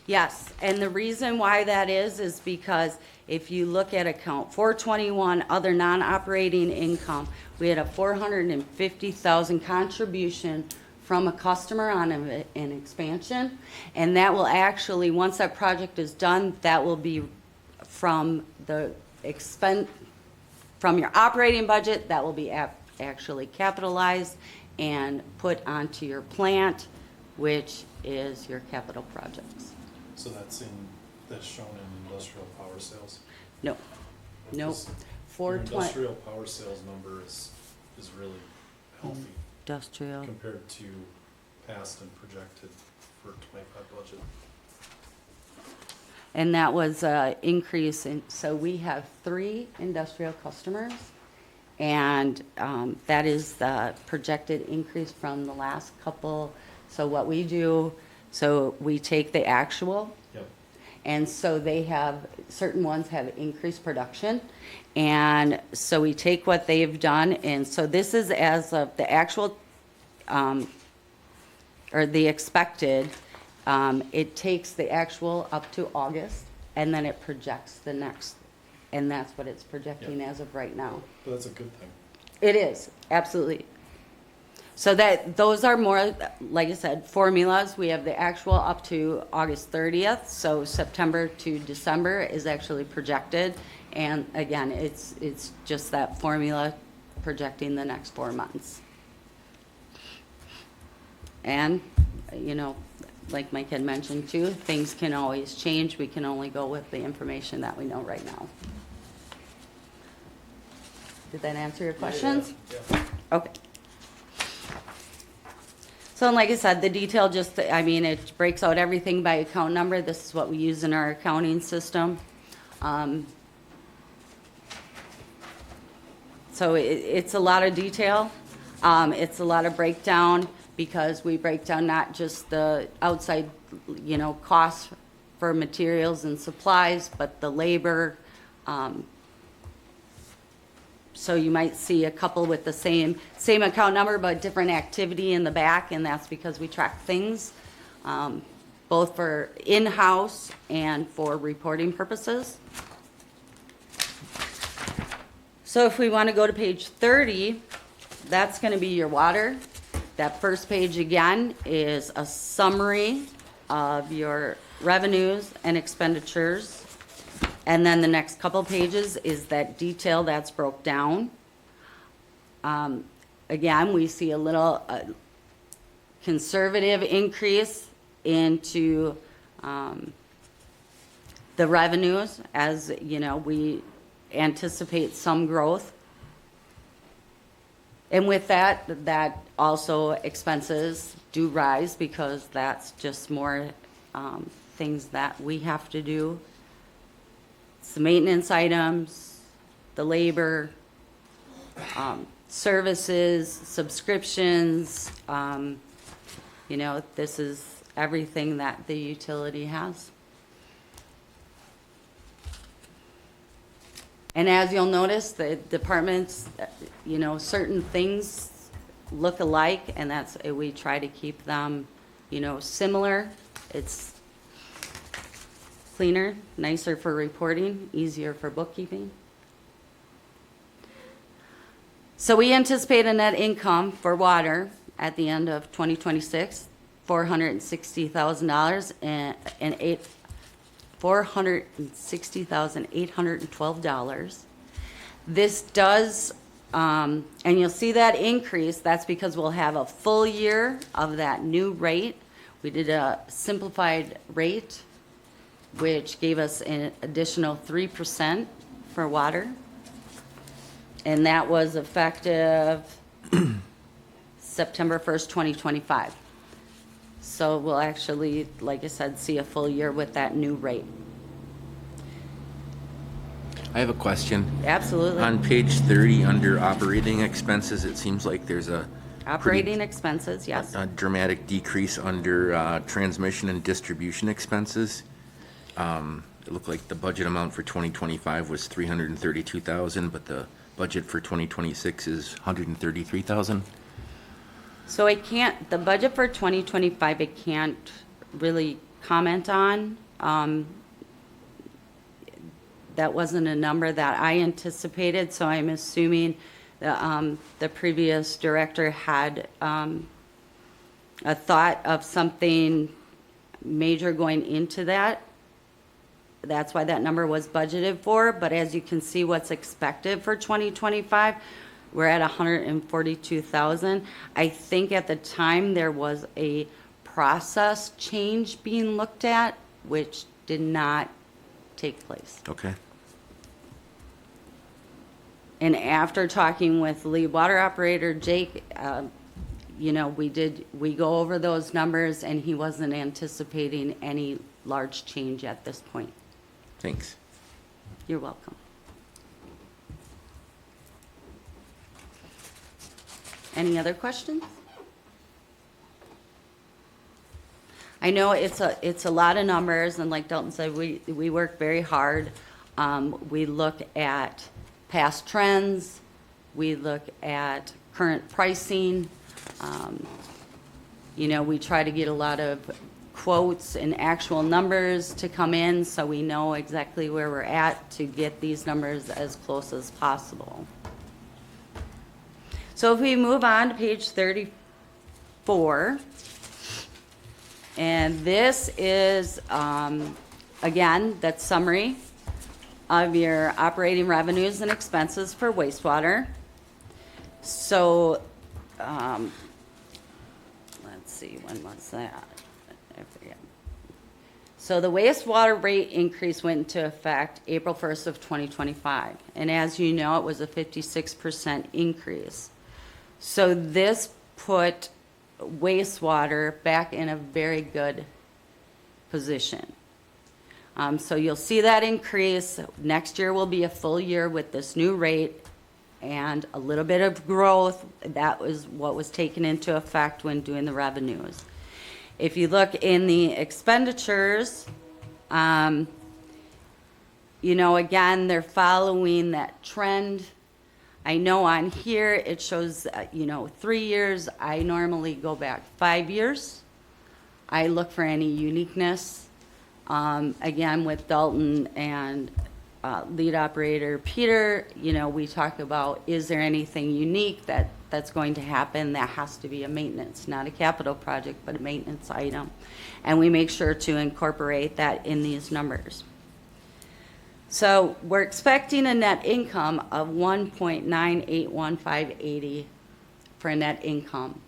J: Yes, and the reason why that is because if you look at account 421, other non-operating income, we had a $450,000 contribution from a customer on an expansion, and that will actually, once that project is done, that will be from the from your operating budget, that will be actually capitalized and put onto your plant, which is your capital projects.
B: So that's shown in industrial power sales?
J: No, no.
B: Because Your
J: 420
B: industrial power sales number is really healthy
J: industrial.
B: compared to past and projected for 25 budget.
J: And that was an increase in, so we have 3 industrial customers. And that is the projected increase from the last couple. So what we do, so we take the actual.
B: Yep.
J: And so they have, certain ones have increased production. And so we take what they've done, and so this is as of the actual, or the expected, it takes the actual up to August, and then it projects the next, and that's what it's projecting as of right now.
B: But that's a good thing.
J: It is, absolutely. So that, those are more, like I said, formulas. We have the actual up to August 30th, so September to December is actually projected. And again, it's just that formula projecting the next 4 months. And, you know, like Mike had mentioned too, things can always change. We can only go with the information that we know right now. Did that answer your questions?
B: Yeah.
J: Okay. So and like I said, the detail just, I mean, it breaks out everything by account number. This is what we use in our accounting system. So it's a lot of detail. It's a lot of breakdown because we break down not just the outside, you know, costs for materials and supplies, but the labor. So you might see a couple with the same account number, but different activity in the back, and that's because we track things, both for in-house and for reporting purposes. So if we want to go to page 30, that's going to be your water. That first page again is a summary of your revenues and expenditures. And then the next couple pages is that detail that's broke down. Again, we see a little conservative increase into the revenues, as you know, we anticipate some growth. And with that, that also expenses do rise because that's just more things that we have to do. It's the maintenance items, the labor, services, subscriptions, you know, this is everything that the utility has. And as you'll notice, the departments, you know, certain things look alike, and that's, we try to keep them, you know, similar. It's cleaner, nicer for reporting, easier for bookkeeping. So we anticipate a net income for water at the end of 2026, $460,000 and $460,812. This does, and you'll see that increase, that's because we'll have a full year of that new rate. We did a simplified rate, which gave us an additional 3% for water. And that was effective September 1st, 2025. So we'll actually, like I said, see a full year with that new rate.
A: I have a question.
J: Absolutely.
A: On page 30, under operating expenses, it seems like there's a
J: Operating expenses, yes.
A: a dramatic decrease under transmission and distribution expenses. It looked like the budget amount for 2025 was $332,000, but the budget for 2026 is $133,000.
J: So I can't, the budget for 2025, I can't really comment on. That wasn't a number that I anticipated, so I'm assuming the previous director had a thought of something major going into that. That's why that number was budgeted for, but as you can see what's expected for 2025, We're at 142,000. I think at the time there was a process change being looked at, which did not take place.
A: Okay.
J: And after talking with lead water operator Jake, you know, we go over those numbers, and he wasn't anticipating any large change at this point.
A: Thanks.
J: You're welcome. Any other questions? I know it's a lot of numbers, and like Dalton said, we work very hard. We look at past trends, we look at current pricing. You know, we try to get a lot of quotes and actual numbers to come in, so we know exactly where we're at to get these numbers as close as possible. So if we move on to page 34, and this is, again, that summary of your operating revenues and expenses for wastewater. So, let's see, when was that? I forget. So the wastewater rate increase went into effect April 1st of 2025. And as you know, it was a 56% increase. So this put wastewater back in a very good position. So you'll see that increase. Next year will be a full year with this new rate and a little bit of growth. That was what was taken into effect when doing the revenues. If you look in the expenditures, you know, again, they're following that trend. I know on here it shows, you know, 3 years. I normally go back 5 years. I look for any uniqueness. Again, with Dalton and lead operator Peter, you know, we talk about, is there anything unique that's going to happen? That has to be a maintenance, not a capital project, but a maintenance item. And we make sure to incorporate that in these numbers. So we're expecting a net income of 1.981580 for a net income.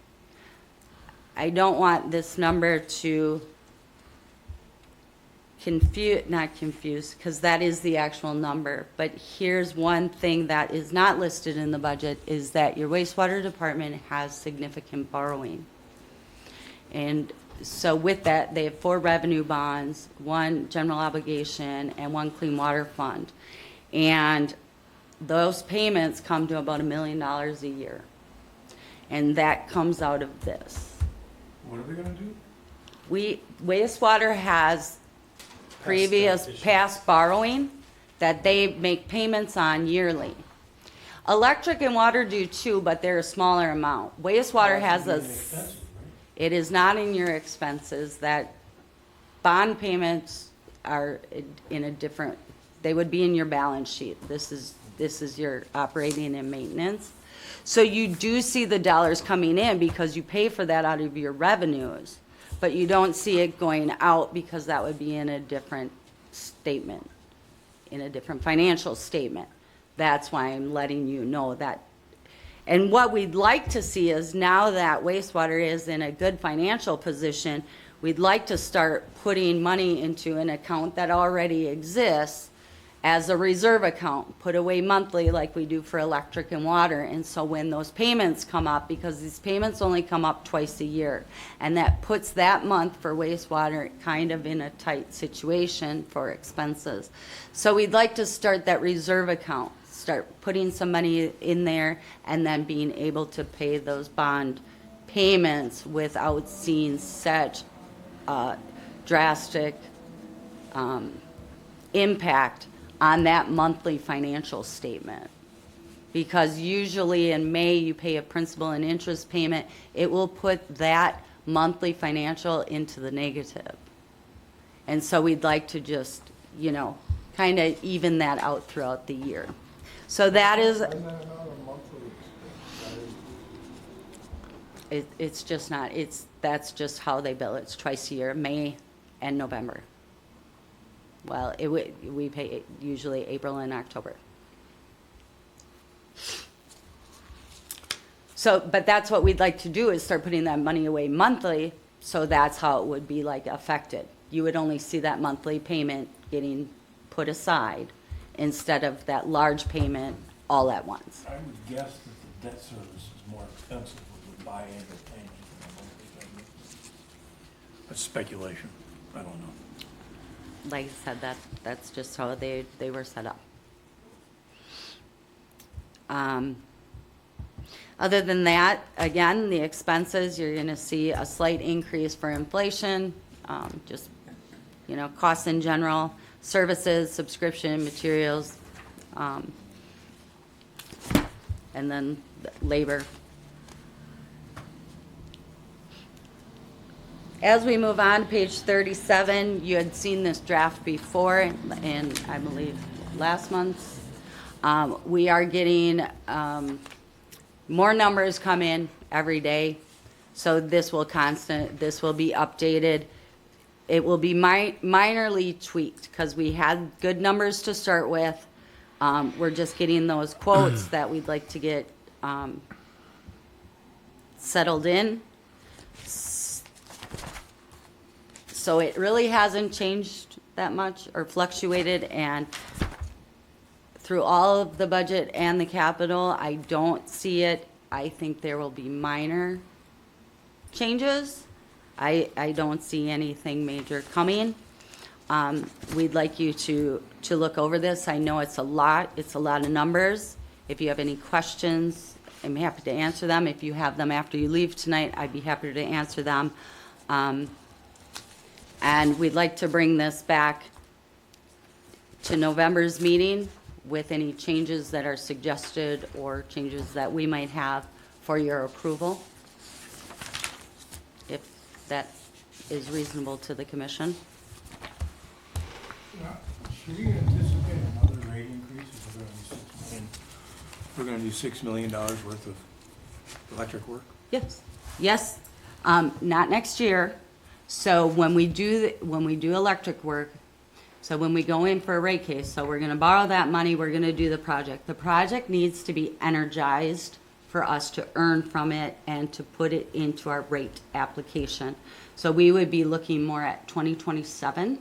J: I don't want this number to not confuse, because that is the actual number. But here's one thing that is not listed in the budget, is that your wastewater department has significant borrowing. And so with that, they have 4 revenue bonds, 1 general obligation, and 1 clean water fund. And those payments come to about $1 million a year. And that comes out of this.
F: What are we gonna do?
J: Wastewater has past borrowing that they make payments on yearly. Electric and water do too, but they're a smaller amount. Wastewater has it is not in your expenses. That bond payments are in a different, they would be in your balance sheet. This is your operating and maintenance. So you do see the dollars coming in because you pay for that out of your revenues. But you don't see it going out because that would be in a different statement, in a different financial statement. That's why I'm letting you know that. And what we'd like to see is, now that wastewater is in a good financial position, we'd like to start putting money into an account that already exists as a reserve account, put away monthly like we do for electric and water. And so when those payments come up, because these payments only come up twice a year, and that puts that month for wastewater kind of in a tight situation for expenses. So we'd like to start that reserve account, start putting some money in there, and then being able to pay those bond payments without seeing such drastic impact on that monthly financial statement. Because usually in May you pay a principal and interest payment, it will put that monthly financial into the negative. And so we'd like to just, you know, kind of even that out throughout the year. So that is, it's just not, that's just how they bill it. It's twice a year, May and November. Well, we pay usually April and October. So, but that's what we'd like to do, is start putting that money away monthly, so that's how it would be like affected. You would only see that monthly payment getting put aside instead of that large payment all at once.
F: I would guess that the debt service is more expensive with the biannual payment than a monthly payment. That's speculation. I don't know.
J: Like I said, that's just how they were set up. Other than that, again, the expenses, you're gonna see a slight increase for inflation, just, you know, costs in general, services, subscription, materials, and then labor. As we move on, page 37, you had seen this draft before, and I believe last month. We are getting more numbers come in every day, so this will be updated. It will be minorly tweaked, because we had good numbers to start with. We're just getting those quotes that we'd like to get settled in. So it really hasn't changed that much or fluctuated, and through all of the budget and the capital, I don't see it. I think there will be minor changes. I don't see anything major coming. We'd like you to look over this. I know it's a lot of numbers. If you have any questions, I'm happy to answer them. If you have them after you leave tonight, I'd be happy to answer them. And we'd like to bring this back to November's meeting with any changes that are suggested or changes that we might have for your approval, if that is reasonable to the commission.
F: Should we anticipate another rate increase if we're gonna do $6 million worth of electric work?
J: Yes. Yes, not next year. So when we do electric work, so when we go in for a rate case, so we're gonna borrow that money, we're gonna do the project. The project needs to be energized for us to earn from it and to put it into our rate application. So we would be looking more at 2027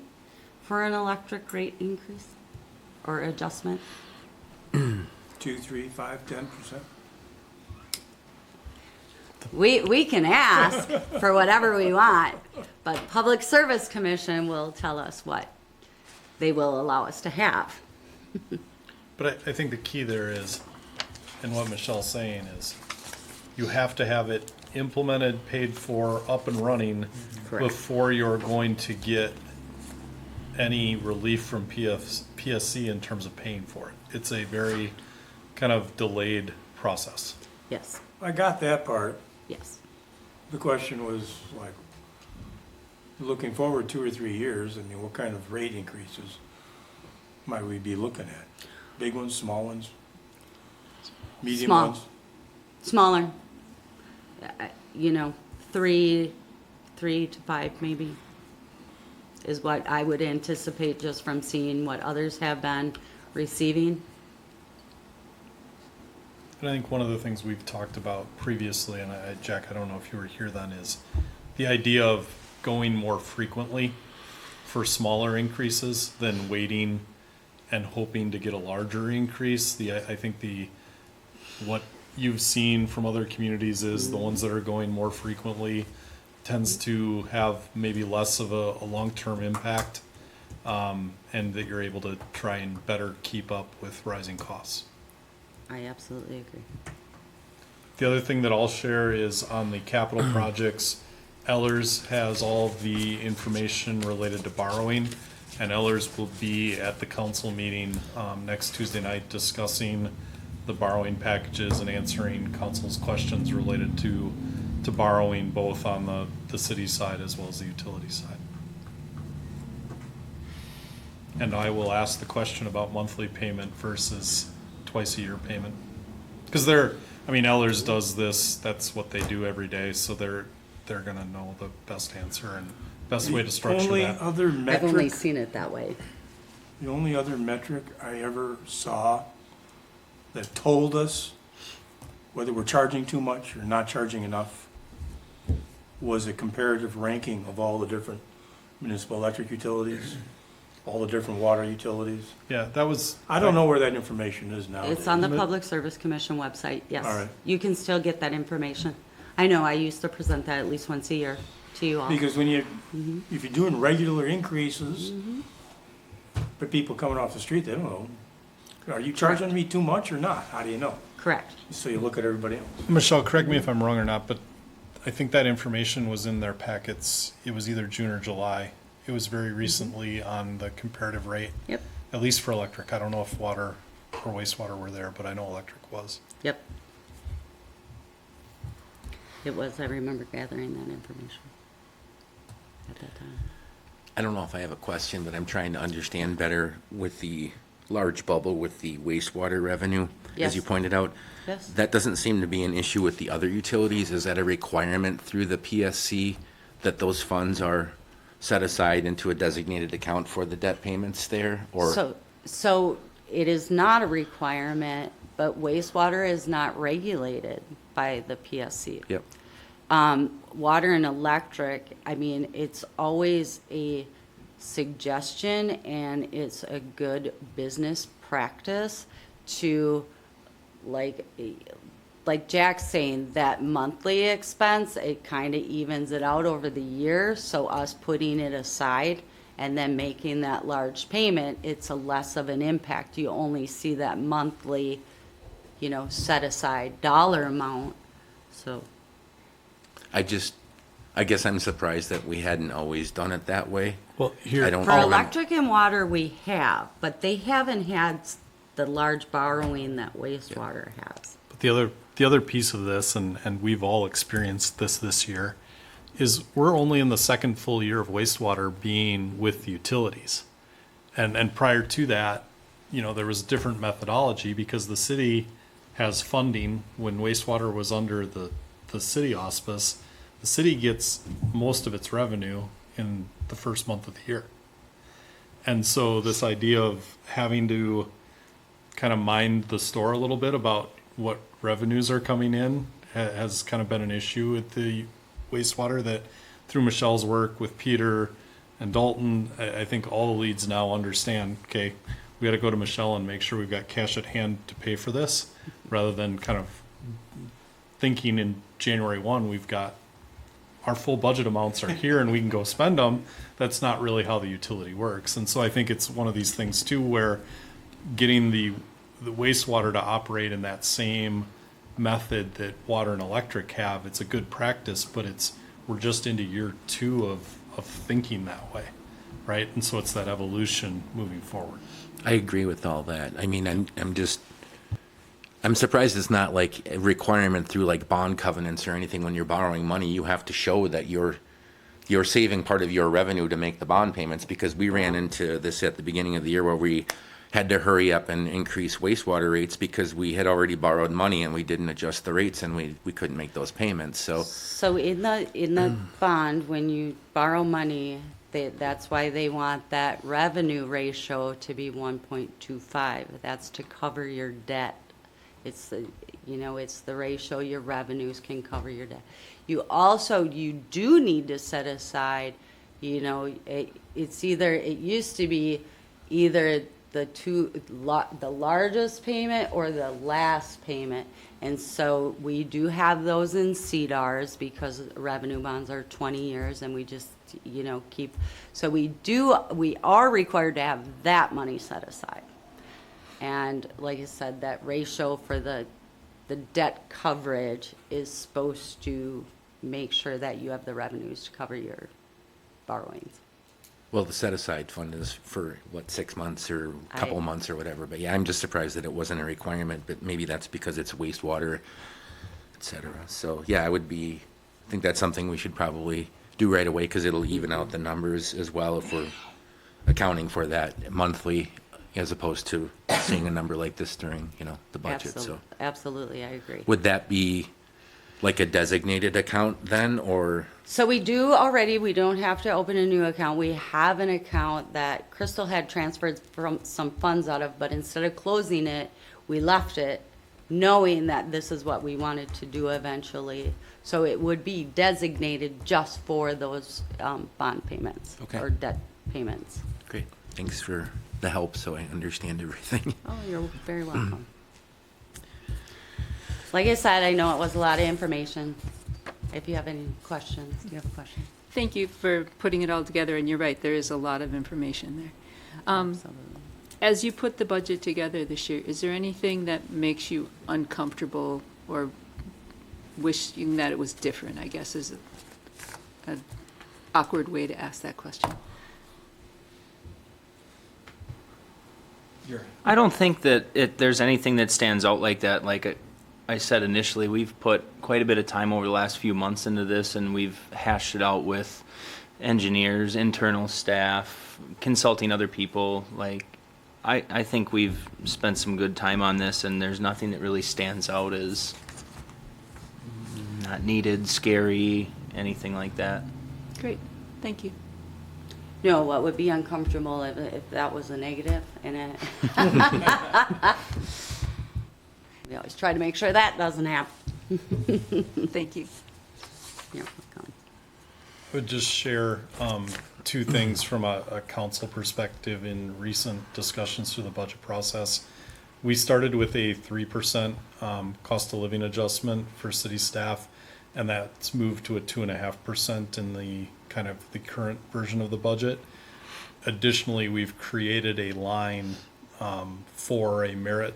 J: for an electric rate increase or adjustment.
F: 2, 3, 5, 10%?
J: We can ask for whatever we want, but Public Service Commission will tell us what they will allow us to have.
B: But I think the key there is, and what Michelle's saying is, you have to have it implemented, paid for, up and running
J: Correct.
B: before you're going to get any relief from PSC in terms of paying for it. It's a very kind of delayed process.
J: Yes,
F: I got that part.
J: yes.
F: The question was like, looking forward 2 or 3 years, I mean, what kind of rate increases might we be looking at? Big ones, small ones? Medium
J: Small.
F: ones?
J: Smaller. You know, 3 to 5 maybe is what I would anticipate just from seeing what others have been receiving.
B: And I think one of the things we've talked about previously, and Jack, I don't know if you were here then, is the idea of going more frequently for smaller increases than waiting and hoping to get a larger increase. I think what you've seen from other communities is the ones that are going more frequently tends to have maybe less of a long-term impact, and that you're able to try and better keep up with rising costs.
J: I absolutely agree.
B: The other thing that I'll share is on the capital projects, Ellers has all of the information related to borrowing, and Ellers will be at the council meeting next Tuesday night discussing the borrowing packages and answering council's questions related to borrowing both on the city side as well as the utility side. And I will ask the question about monthly payment versus twice a year payment. Because Ellers does this, that's what they do every day, so they're gonna know the best answer and best way to structure
F: Only
B: that.
F: other
J: I've only
F: metric,
J: seen it that way.
F: the only other metric I ever saw that told us whether we're charging too much or not charging enough, was a comparative ranking of all the different municipal electric utilities, all the different water utilities.
B: Yeah, that was.
F: I don't know where that information is nowadays.
J: It's on the Public Service Commission website, yes.
F: All right.
J: You can still get that information. I know, I used to present that at least once a year to you all.
F: Because when you, if you're doing regular increases, for people coming off the street, they don't know. Are you charging me too much or not? How do you know?
J: Correct.
F: So you look at everybody else.
B: Michelle, correct me if I'm wrong or not, but I think that information was in their packets. It was either June or July. It was very recently on the comparative rate,
J: Yep,
B: at least for electric. I don't know if water or wastewater were there, but I know electric was.
J: yep. It was, I remember gathering that information at that time.
A: I don't know if I have a question, but I'm trying to understand better with the large bubble with the wastewater revenue, as you
J: Yes.
A: pointed out.
J: Yes.
A: That doesn't seem to be an issue with the other utilities. Is that a requirement through the PSC that those funds are set aside into a designated account for the debt payments there? Or
J: So it is not a requirement, but wastewater is not regulated by the PSC.
A: Yep.
J: Water and electric, I mean, it's always a suggestion and it's a good business practice to, like Jack's saying, that monthly expense, it kind of evens it out over the year. So us putting it aside and then making that large payment, it's a less of an impact. You only see that monthly, set aside dollar amount, so.
A: I guess I'm surprised that we hadn't always done it that way.
B: Well,
A: I don't
J: For
A: know.
J: electric and water, we have, but they haven't had the large borrowing that wastewater has.
B: But the other piece of this, and we've all experienced this year, is we're only in the second full year of wastewater being with the utilities. And prior to that, there was a different methodology because the city has funding. When wastewater was under the city auspice, the city gets most of its revenue in the first month of the year. And so this idea of having to kind of mind the store a little bit about what revenues are coming in has kind of been an issue with the wastewater, that through Michelle's work with Peter and Dalton, I think all the leads now understand, okay, we got to go to Michelle and make sure we've got cash at hand to pay for this, rather than kind of thinking in January 1, we've got our full budget amounts are here and we can go spend them. That's not really how the utility works. And so I think it's one of these things too, where getting the wastewater to operate in that same method that water and electric have, it's a good practice, but we're just into year 2 of thinking that way, right? And so it's that evolution moving forward.
A: I agree with all that. I mean, I'm surprised it's not like a requirement through like bond covenants or anything. When you're borrowing money, you have to show that you're saving part of your revenue to make the bond payments, because we ran into this at the beginning of the year where we had to hurry up and increase wastewater rates because we had already borrowed money and we didn't adjust the rates and we couldn't make those payments. So
J: In the bond, when you borrow money, that's why they want that revenue ratio to be 1.25. That's to cover your debt. It's the ratio your revenues can cover your debt. You do need to set aside, it used to be either the largest payment or the last payment. And so we do have those in CDARs because revenue bonds are 20 years and we just, keep, so we are required to have that money set aside. And like I said, that ratio for the debt coverage is supposed to make sure that you have the revenues to cover your borrowings.
A: well, the set aside fund is for 6 months or a couple months or whatever. But yeah, I'm just surprised that it wasn't a requirement, but maybe that's because it's wastewater, et cetera. So yeah, I think that's something we should probably do right away, because it'll even out the numbers as well if we're accounting for that monthly, as opposed to seeing a number like this during, the budget. So
J: Absolutely, I agree.
A: would that be like a designated account then, or?
J: So we do already, we don't have to open a new account. We have an account that Crystal had transferred some funds out of, but instead of closing it, we left it knowing that this is what we wanted to do eventually. So it would be designated just for those bond payments
A: Okay.
J: or debt payments.
A: Great. Thanks for the help so I understand everything.
J: Oh, you're very welcome. Like I said, I know it was a lot of information. If you have any questions, do you have a question?
D: Thank you for putting it all together, and you're right, there is a lot of information there.
J: Absolutely.
D: As you put the budget together this year, is there anything that makes you uncomfortable or wishing that it was different, I guess, is an awkward way to ask that question?
I: I don't think that there's anything that stands out like that. Like I said initially, we've put quite a bit of time over the last few months into this, and we've hashed it out with engineers, internal staff, consulting other people. Like, I think we've spent some good time on this, and there's nothing that really stands out as not needed, scary, anything like that.
D: Great, thank you.
J: No, what would be uncomfortable if that was a negative and it. We always try to make sure that doesn't happen.
D: Thank you.
J: You're welcome.
B: I would just share two things from a council perspective in recent discussions through the budget process. We started with a 3% cost of living adjustment for city staff, and that's moved to a 2.5% in the kind of the current version of the budget. Additionally, we've created a line for a merit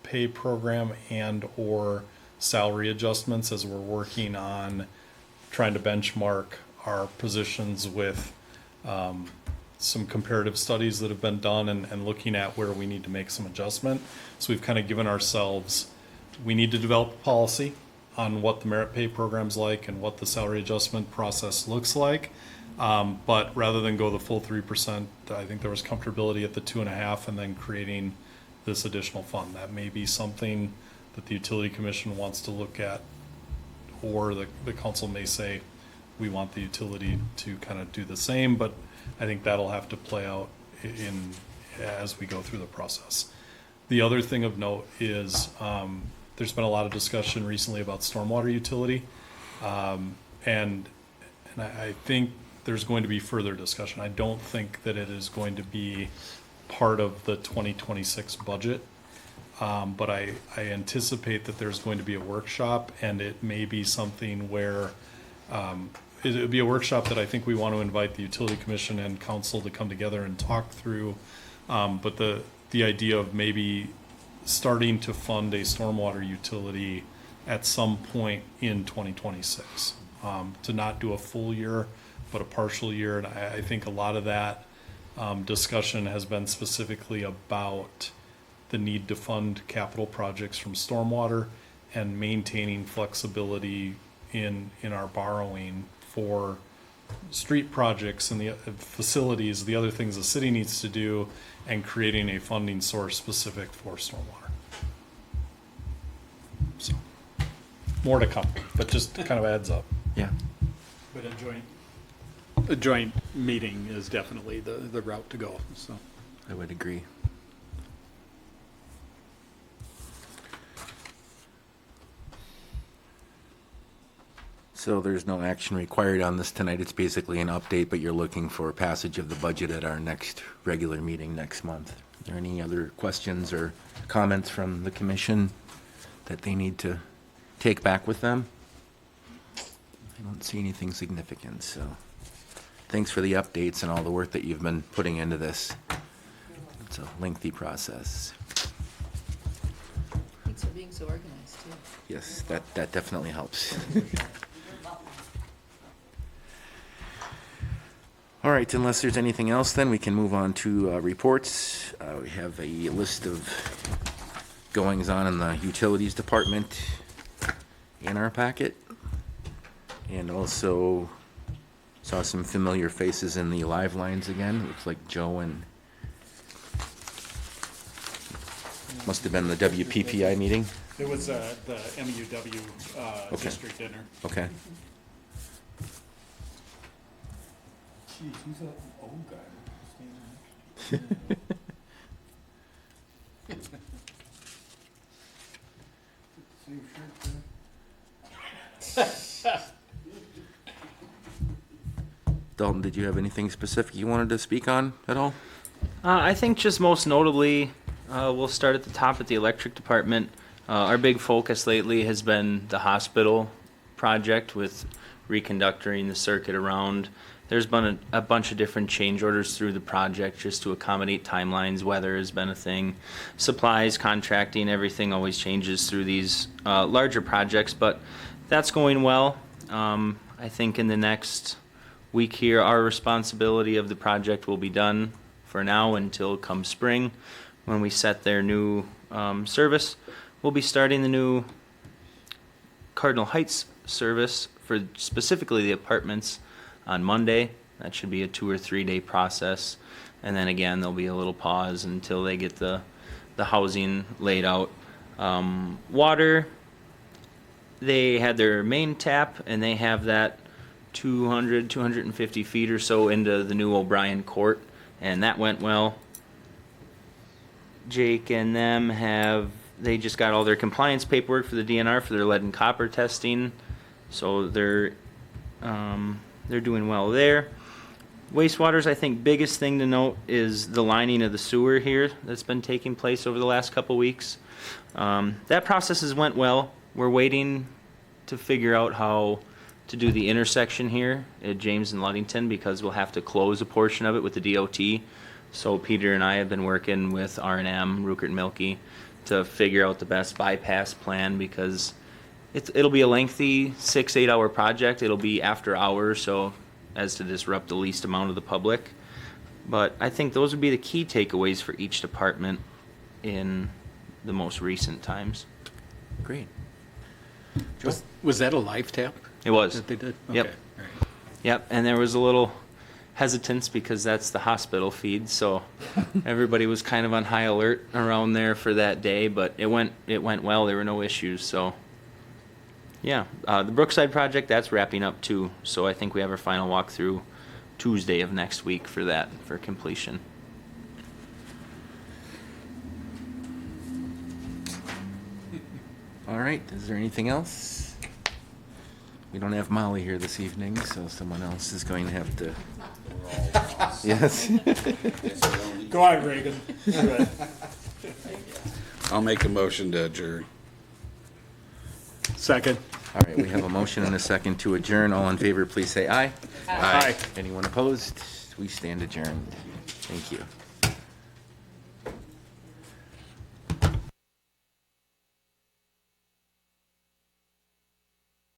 B: pay program and or salary adjustments as we're working on trying to benchmark our positions with some comparative studies that have been done and looking at where we need to make some adjustment. So we've kind of given ourselves, we need to develop a policy on what the merit pay program's like and what the salary adjustment process looks like. But rather than go the full 3%, I think there was comfortability at the 2.5% and then creating this additional fund. That may be something that the utility commission wants to look at, or the council may say, we want the utility to kind of do the same, but I think that'll have to play out as we go through the process. The other thing of note is there's been a lot of discussion recently about stormwater utility, and I think there's going to be further discussion. I don't think that it is going to be part of the 2026 budget, but I anticipate that there's going to be a workshop, and it may be something where it would be a workshop that I think we want to invite the utility commission and council to come together and talk through. But the idea of maybe starting to fund a stormwater utility at some point in 2026, to not do a full year, but a partial year. And I think a lot of that discussion has been specifically about the need to fund capital projects from stormwater and maintaining flexibility in our borrowing for street projects and the facilities, the other things the city needs to do, and creating a funding source specific for stormwater. So, more to come, but just kind of adds up.
A: Yeah.
K: But a joint meeting is definitely the route to go, so.
A: I would agree. So there's no action required on this tonight. It's basically an update, but you're looking for passage of the budget at our next regular meeting next month. Are there any other questions or comments from the commission that they need to take back with them? I don't see anything significant, so thanks for the updates and all the work that you've been putting into this. It's a lengthy process.
D: Thanks for being so organized, too.
A: Yes, that definitely helps. All right, unless there's anything else, then we can move on to reports. We have a list of goings-on in the utilities department in our packet. And also saw some familiar faces in the live lines again. Looks like Joe and must have been the WPPI meeting.
K: It was the MUW
A: Okay.
K: district dinner.
A: Okay.
F: Geez, who's that old guy standing next to you?
A: Dalton, did you have anything specific you wanted to speak on at all?
I: I think just most notably, we'll start at the top at the electric department. Our big focus lately has been the hospital project with reconductoring the circuit around. There's been a bunch of different change orders through the project just to accommodate timelines. Weather has been a thing. Supplies, contracting, everything always changes through these larger projects, but that's going well. I think in the next week here, our responsibility of the project will be done for now until come spring when we set their new service. We'll be starting the new Cardinal Heights service for specifically the apartments on Monday. That should be a 2 or 3 day process. And then again, there'll be a little pause until they get the housing laid out. Water, they had their main tap and they have that 250 feet or so into the new O'Brien Court, and that went well. Jake and them they just got all their compliance paperwork for the DNR for their lead and copper testing, so they're doing well there. Wastewater's, I think, biggest thing to note is the lining of the sewer here that's been taking place over the last couple weeks. That process has went well. We're waiting to figure out how to do the intersection here at James and Ludington because we'll have to close a portion of it with the DOT. So Peter and I have been working with R&M, Rupert and Milky, to figure out the best bypass plan because it'll be a lengthy 6-8 hour project. It'll be after hours, so as to disrupt the least amount of the public. But I think those would be the key takeaways for each department in the most recent times.
A: Great.
K: Was that a live tap
I: It was.
K: that they did?
I: Yep.
K: Okay, all right.
I: Yep, and there was a little hesitance because that's the hospital feed, so everybody was kind of on high alert around there for that day, but it went well. There were no issues, so yeah. The Brookside project, that's wrapping up too, so I think we have our final walkthrough Tuesday of next week for that, for completion.
A: All right, is there anything else? We don't have Molly here this evening, so someone else is going to have to. Yes.
F: Go on, Reagan.
L: I'll make a motion to adjourn.
K: Second.
A: All right, we have a motion and a second to adjourn. All in favor, please say aye.
K: Aye.
A: Anyone opposed? We stand adjourned. Thank you.